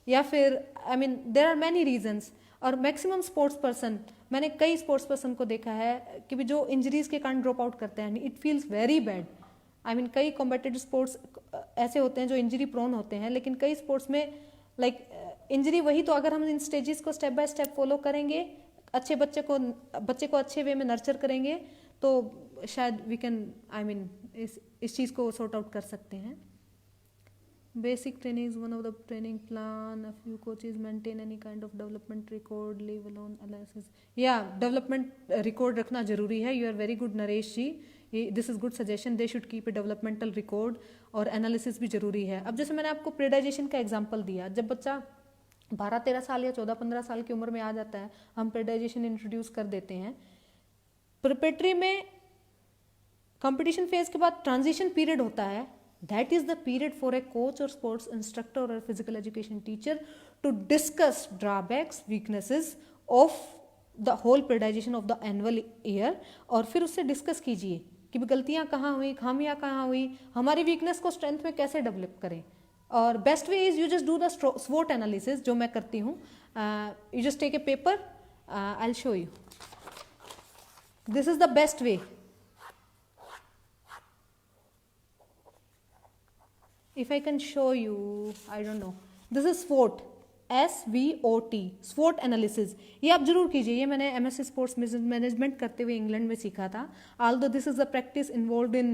या फिर I mean there are many reasons. और मैक्सिमम स्पोर्ट्स पर्सन, मैंने कई स्पोर्ट्स पर्सन को देखा है कि जो इंजरीज के कारण ड्रॉप आउट करते हैं, it feels very bad. I mean कई कॉम्पिटिटिव स्पोर्ट्स ऐसे होते हैं जो इंजरी प्रोन होते हैं, लेकिन कई स्पोर्ट्स में लाइक इंजरी वही, तो अगर हम इन स्टेजेस को स्टेप बाय स्टेप फॉलो करेंगे, अच्छे बच्चे को अच्छे वे में नर्चर करेंगे, तो शायद वी कैन आई मीन इस चीज़ को सॉर्ट आउट कर सकते हैं। Basic training is one of the training plan, a few coaches maintain any kind of development record, leave alone analysis. या डेवलपमेंट रिकॉर्ड रखना जरूरी है। You are very good Naresh ji, this is good suggestion, they should keep a developmental record, और analysis भी जरूरी है। अब जैसे मैंने आपको प्रेडाइजेशन का एग्जाम्पल दिया, जब बच्चा 12-13 साल या 14-15 साल की उम्र में आ जाता है, हम प्रेडाइजेशन इंट्रोड्यूस कर देते हैं। प्रिपरेटरी में कंपटीशन फेज के बाद ट्रांजिशन पीरियड होता है, that is the period for a coach और स्पोर्ट्स इंस्ट्रक्टर और physical education teacher to discuss drawbacks, weaknesses of the whole periodization of the annual year, और फिर उससे डिस्कस कीजिए कि गलतियां कहाँ हुई, खामियां कहाँ हुई, हमारी वीकनेस को स्ट्रेंथ में कैसे डेवलप करें। और best way is you just do the स्वोट एनालिसिस, जो मैं करती हूँ। You just take a paper, I will show you, this is the best way. If I can show you, I don't know, this is SWOT, SWOT, SWOT analysis। ये आप जरूर कीजिए, ये मैंने MSc स्पोर्ट्स मैनेजमेंट करते हुए England में सीखा था। although this is a practice involved in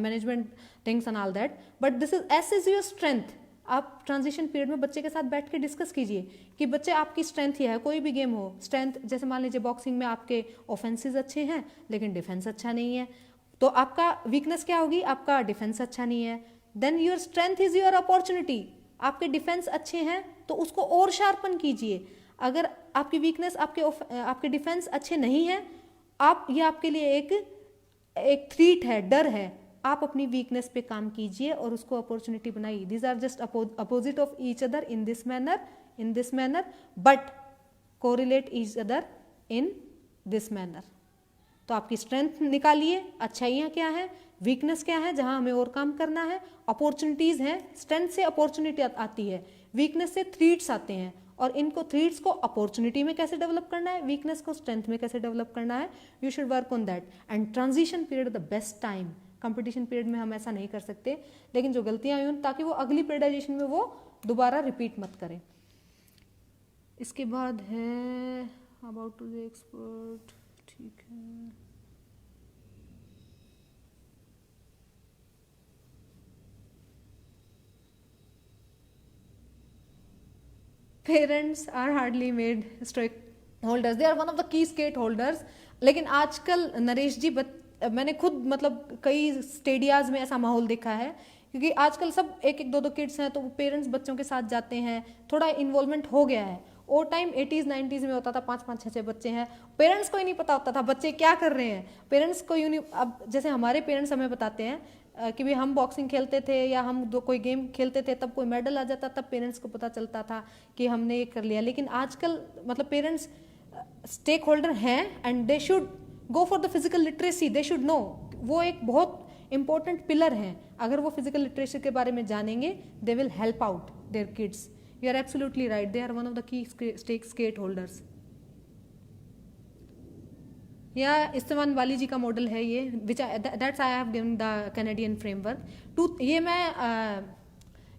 management things and all that, but this is S is your strength। आप ट्रांजिशन पीरियड में बच्चे के साथ बैठ के डिस्कस कीजिए कि बच्चे आपकी स्ट्रेंथ ही है, कोई भी गेम हो स्ट्रेंथ, जैसे मान लीजिए बॉक्सिंग में आपके ऑफेंसेस अच्छे हैं लेकिन डिफेंस अच्छा नहीं है, तो आपका वीकनेस क्या होगी, आपका डिफेंस अच्छा नहीं है। Then your strength is your opportunity, आपके डिफेंस अच्छे हैं तो उसको और शार्पन कीजिए। अगर आपकी वीकनेस आपके डिफेंस अच्छे नहीं है, आप ये आपके लिए एक थ्रीट है, डर है, आप अपनी वीकनेस पे काम कीजिए और उसको अपॉर्चुनिटी बनाइए. These are just opposite of each other in this manner but correlate each other in this manner. तो आपकी स्ट्रेंथ निकालिए, अच्छाइयाँ क्या है, वीकनेस क्या है जहाँ हमें और काम करना है, अपॉर्चुनिटीज़ हैं. स्ट्रेंथ से अपॉर्चुनिटी आती है, वीकनेस से थ्रीट्स आते हैं, और इनको थ्रीट्स को अपॉर्चुनिटी में कैसे डेवलप करना है, वीकनेस को स्ट्रेंथ में कैसे डेवलप करना है, you should work on that. And transition period the best time. Competition period में हम ऐसा नहीं कर सकते, लेकिन जो गलतियाँ हुई ताकि वो अगली पीरियडाइजेशन में वो दोबारा रिपीट मत करें. इसके बाद है अबाउट टू द एक्सपर्ट. ठीक है, parents are hardly made stake holders, they are one of the key stake holders. लेकिन आजकल नरेश जी मैंने खुद मतलब कई स्टेडियाज में ऐसा माहौल देखा है, क्योंकि आजकल सब एक एक दो दो किड्स हैं, तो पेरेंट्स बच्चों के साथ जाते हैं, थोड़ा इन्वॉल्वमेंट हो गया है. और टाइम 80s 90s में होता था 5-5 6-6 बच्चे हैं, पेरेंट्स को ही नहीं पता होता था बच्चे क्या कर रहे हैं. पेरेंट्स को यूँ नहीं, अब जैसे हमारे पेरेंट्स हमें बताते हैं कि भाई हम बॉक्सिंग खेलते थे या हम कोई गेम खेलते थे, तब कोई मेडल आ जाता, तब पेरेंट्स को पता चलता था कि हमने ये कर लिया. लेकिन आजकल मतलब पेरेंट्स स्टेक होल्डर हैं and they should go for the physical literacy. They should know, वो एक बहुत इंपॉर्टेंट पिलर हैं. अगर वो फिजिकल लिटरेसी के बारे में जानेंगे, they will help out their kids. You are absolutely right. They are one of the key stake holders. या इस्तेमान वाली जी का मॉडल है ये, which that's I have given the Canadian framework too. ये मैं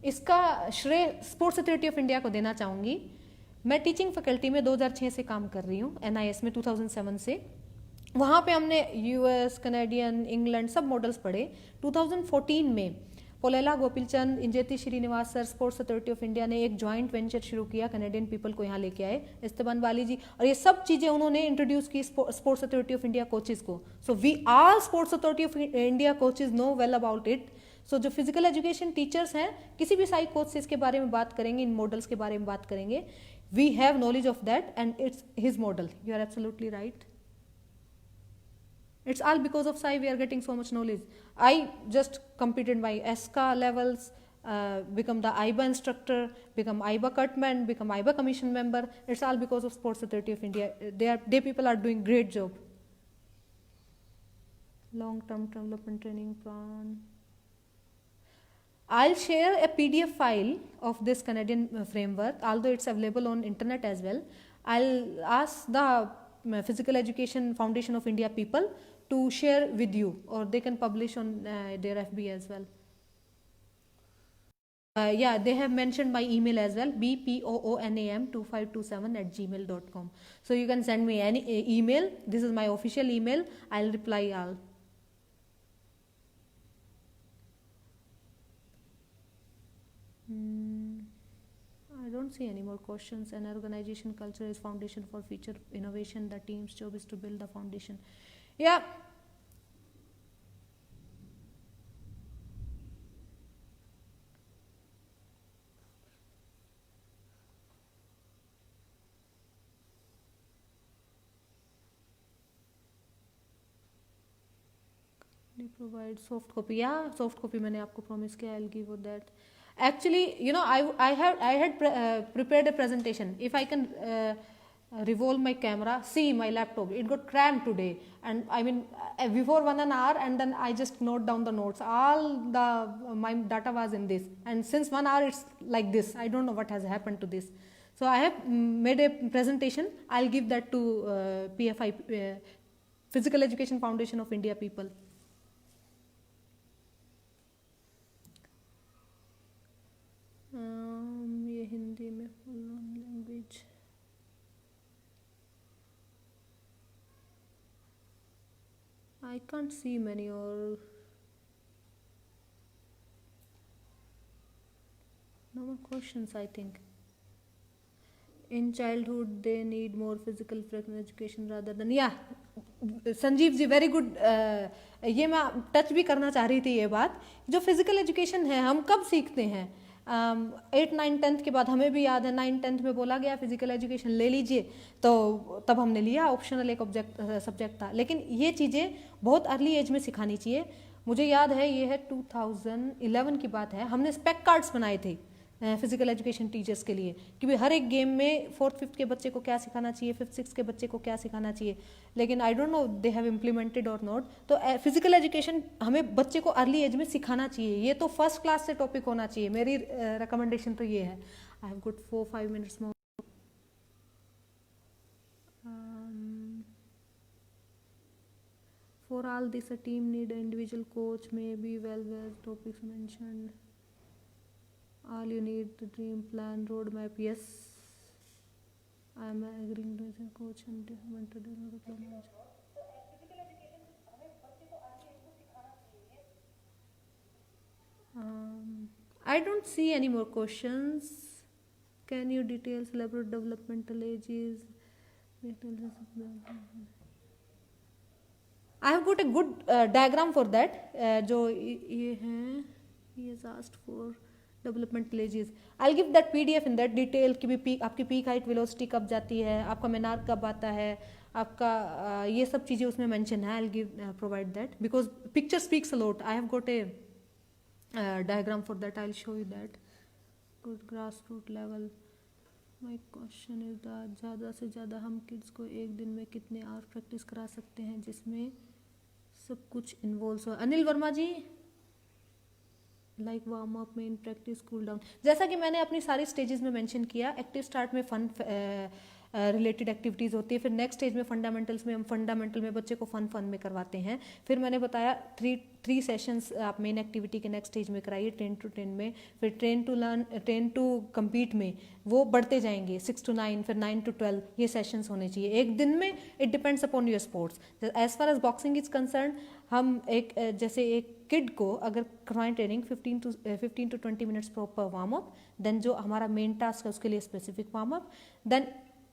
इसका श्रेय स्पोर्ट्स अथॉरिटी ऑफ इंडिया को देना चाहूँगी. मैं टीचिंग फैकल्टी में 2006 से काम कर रही हूँ, NIS में 2007 से. वहाँ पे हमने US, कैनेडियन, इंग्लैंड सब मॉडल्स पढ़े. 2014 में Pullela Gopichand, Injeti Srinivas sir, sports authority of India ने एक जॉइंट वेंचर शुरू किया, कैनेडियन पीपल को यहाँ लेके आए, इस्तेमान वाली जी, और ये सब चीज़ें उन्होंने इंट्रोड्यूस की sports authority of India coaches को. So we are sports authority of India coaches know well about it. So जो फिजिकल एजुकेशन टीचर्स हैं, किसी भी साइक कोच से इसके बारे में बात करेंगे, इन मॉडल्स के बारे में बात करेंगे. We have knowledge of that and it's his model. You are absolutely right. It's all because of Sai we are getting so much knowledge. I just competed my ESCA levels, become the IBA instructor, become IBA cutman, become IBA commission member. It's all because of Sports Authority of India. They people are doing great job. Long-term development training plan. I'll share a PDF file of this Canadian framework, although it's available on internet as well. I'll ask the Physical Education Foundation of India people to share with you, or they can publish on their FB as well. Yeah, they have mentioned my email as well, bpoonam2527@gmail.com. So you can send me any email. This is my official email. I'll reply all. I don't see any more questions. An organization culture is foundation for future innovation. The team's job is to build the foundation. Yeah. Provide soft copy. Yeah, soft copy मैंने आपको promise किया. I'll give you that. Actually, you know, I had prepared a presentation. If I can revolve my camera, see my laptop, it got crammed today, and I mean before 1 hour, and then I just note down the notes. All my data was in this, and since 1 hour it's like this. I don't know what has happened to this. So I have made a presentation. I'll give that to PFI, Physical Education Foundation of India people. ये हिंदी में language. I can't see many or no more questions. I think in childhood they need more physical education rather than. Yeah, Sanjeev ji very good. ये मैं touch भी करना चाह रही थी ये बात. जो फिजिकल एजुकेशन है हम कब सीखते हैं? 8, 9, 10th के बाद हमें भी याद है 9, 10th में बोला गया फिजिकल एजुकेशन ले लीजिए, तो तब हमने लिया, ऑप्शनल एक सब्जेक्ट था। लेकिन ये चीज़ें बहुत अर्ली एज में सिखानी चाहिए। मुझे याद है ये है 2011 की बात है, हमने स्पेक कार्ड्स बनाए थे फिजिकल एजुकेशन टीचर्स के लिए कि भाई हर एक गेम में 4th 5th के बच्चे को क्या सिखाना चाहिए, 5th 6th के बच्चे को क्या सिखाना चाहिए। लेकिन I don't know they have implemented और नॉट। तो फिजिकल एजुकेशन हमें बच्चे को अर्ली एज में सिखाना चाहिए, ये तो फर्स्ट क्लास से टॉपिक होना चाहिए। मेरी रिकमेंडेशन तो ये है। I have good 4-5 minutes more. For all this, a team need an individual coach, maybe well topics mentioned. All you need the dream plan, roadmap. Yes, I am agreeing to the coach and mentor diploma. I don't see any more questions. Can you detail celebrate developmental ages? I have got a good diagram for that. जो ये है, he has asked for developmental ages. I'll give that PDF in that detail कि भी peak, आपकी peak height velocity कब जाती है, आपका मेनार कब आता है, आपका ये सब चीज़ें उसमें mention है. I'll give provide that because picture speaks a lot. I have got a diagram for that. I'll show you that. Good grassroots level. My question is that ज़्यादा से ज़्यादा हम किड्स को एक दिन में कितने आवर प्रैक्टिस करा सकते हैं जिसमें सब कुछ इन्वॉल्व हो। Anil Verma ji, like warm up, main practice, cool down. जैसा कि मैंने अपनी सारी स्टेजेस में मेंशन किया, एक्टिव स्टार्ट में फन रिलेटेड एक्टिविटीज़ होती है, फिर नेक्स्ट स्टेज में फंडामेंटल्स में हम फंडामेंटल में बच्चे को फन में करवाते हैं। फिर मैंने बताया 3 सेशंस आप मेन एक्टिविटी के नेक्स्ट स्टेज में कराइए 10 to 10 में, फिर train to learn, train to compete में वो बढ़ते जाएंगे 6 to 9, फिर 9 to 12 ये सेशंस होने चाहिए एक दिन में। It depends upon your sports. As far as boxing is concerned, हम एक जैसे एक किड को अगर करवाएं training 15 to 20 minutes proper warm up, then जो हमारा मेन टास्क है उसके लिए specific warm up, then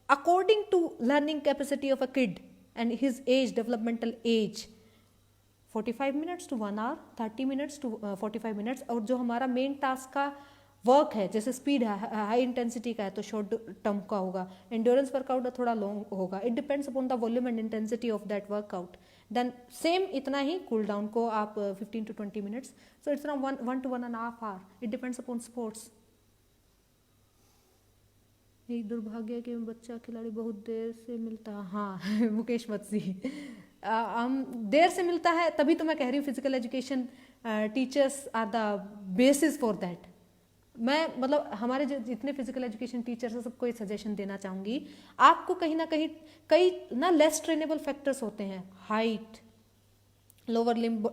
according to learning capacity of a kid and his age, developmental age, 45 minutes to 1 hour, 30 minutes to 45 minutes। और जो हमारा main task का work है, जैसे स्पीड है, हाई इंटेंसिटी का है तो शॉर्ट टर्म का होगा, एंड्योरेंस वर्कआउट थोड़ा लॉन्ग होगा। It depends upon the volume and intensity of that workout. Then same इतना ही कूल डाउन को आप 15 to 20 minutes, so it's around 1 to 1.5 hour। It depends upon sports. एक दुर्भाग्य कि बच्चा खिलाड़ी बहुत देर से मिलता है। हाँ मुकेश मत्सी, हम देर से मिलता है, तभी तो मैं कह रही हूँ physical education teachers are the basis for that. मैं मतलब हमारे जो जितने फिजिकल एजुकेशन टीचर्स हैं सबको ये सजेशन देना चाहूँगी, आपको कहीं ना कहीं कई ना लेस ट्रेनेबल फैक्टर्स होते हैं, हाइट, लोअर लिम्ब,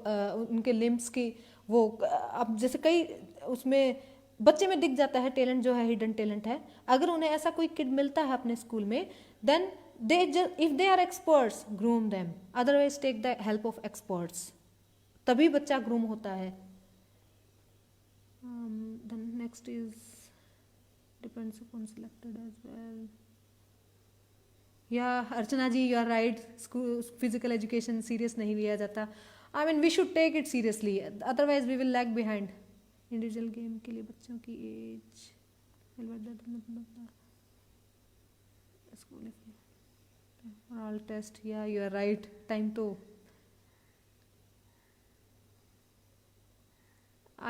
उनके लिम्ब्स की वो, अब जैसे कई उसमें बच्चे में दिख जाता है टैलेंट जो है, हिडन टैलेंट है। अगर उन्हें ऐसा कोई किड मिलता है अपने स्कूल में, then they if they are experts groom them, otherwise take the help of experts, तभी बच्चा ग्रूम होता है। Then next is depends upon selected age as. Well Archana ji, you are right, school physical education serious नहीं लिया जाता। I mean we should take it seriously, otherwise we will lag behind. Individual game के लिए बच्चों की age, all test, या you are right, time तो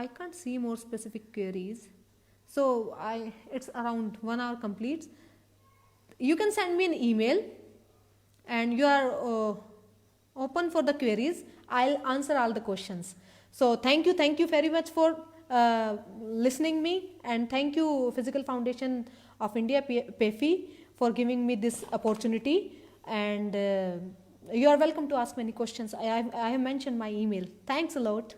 I can't see more specific queries, so it's around 1 hour completes. You can send me an email and you are open for the queries. I'll answer all the questions. So thank you very much for listening me, and thank you Physical Foundation of India, PEFI, for giving me this opportunity, and you are welcome to ask many questions. I have mentioned my email. Thanks a lot.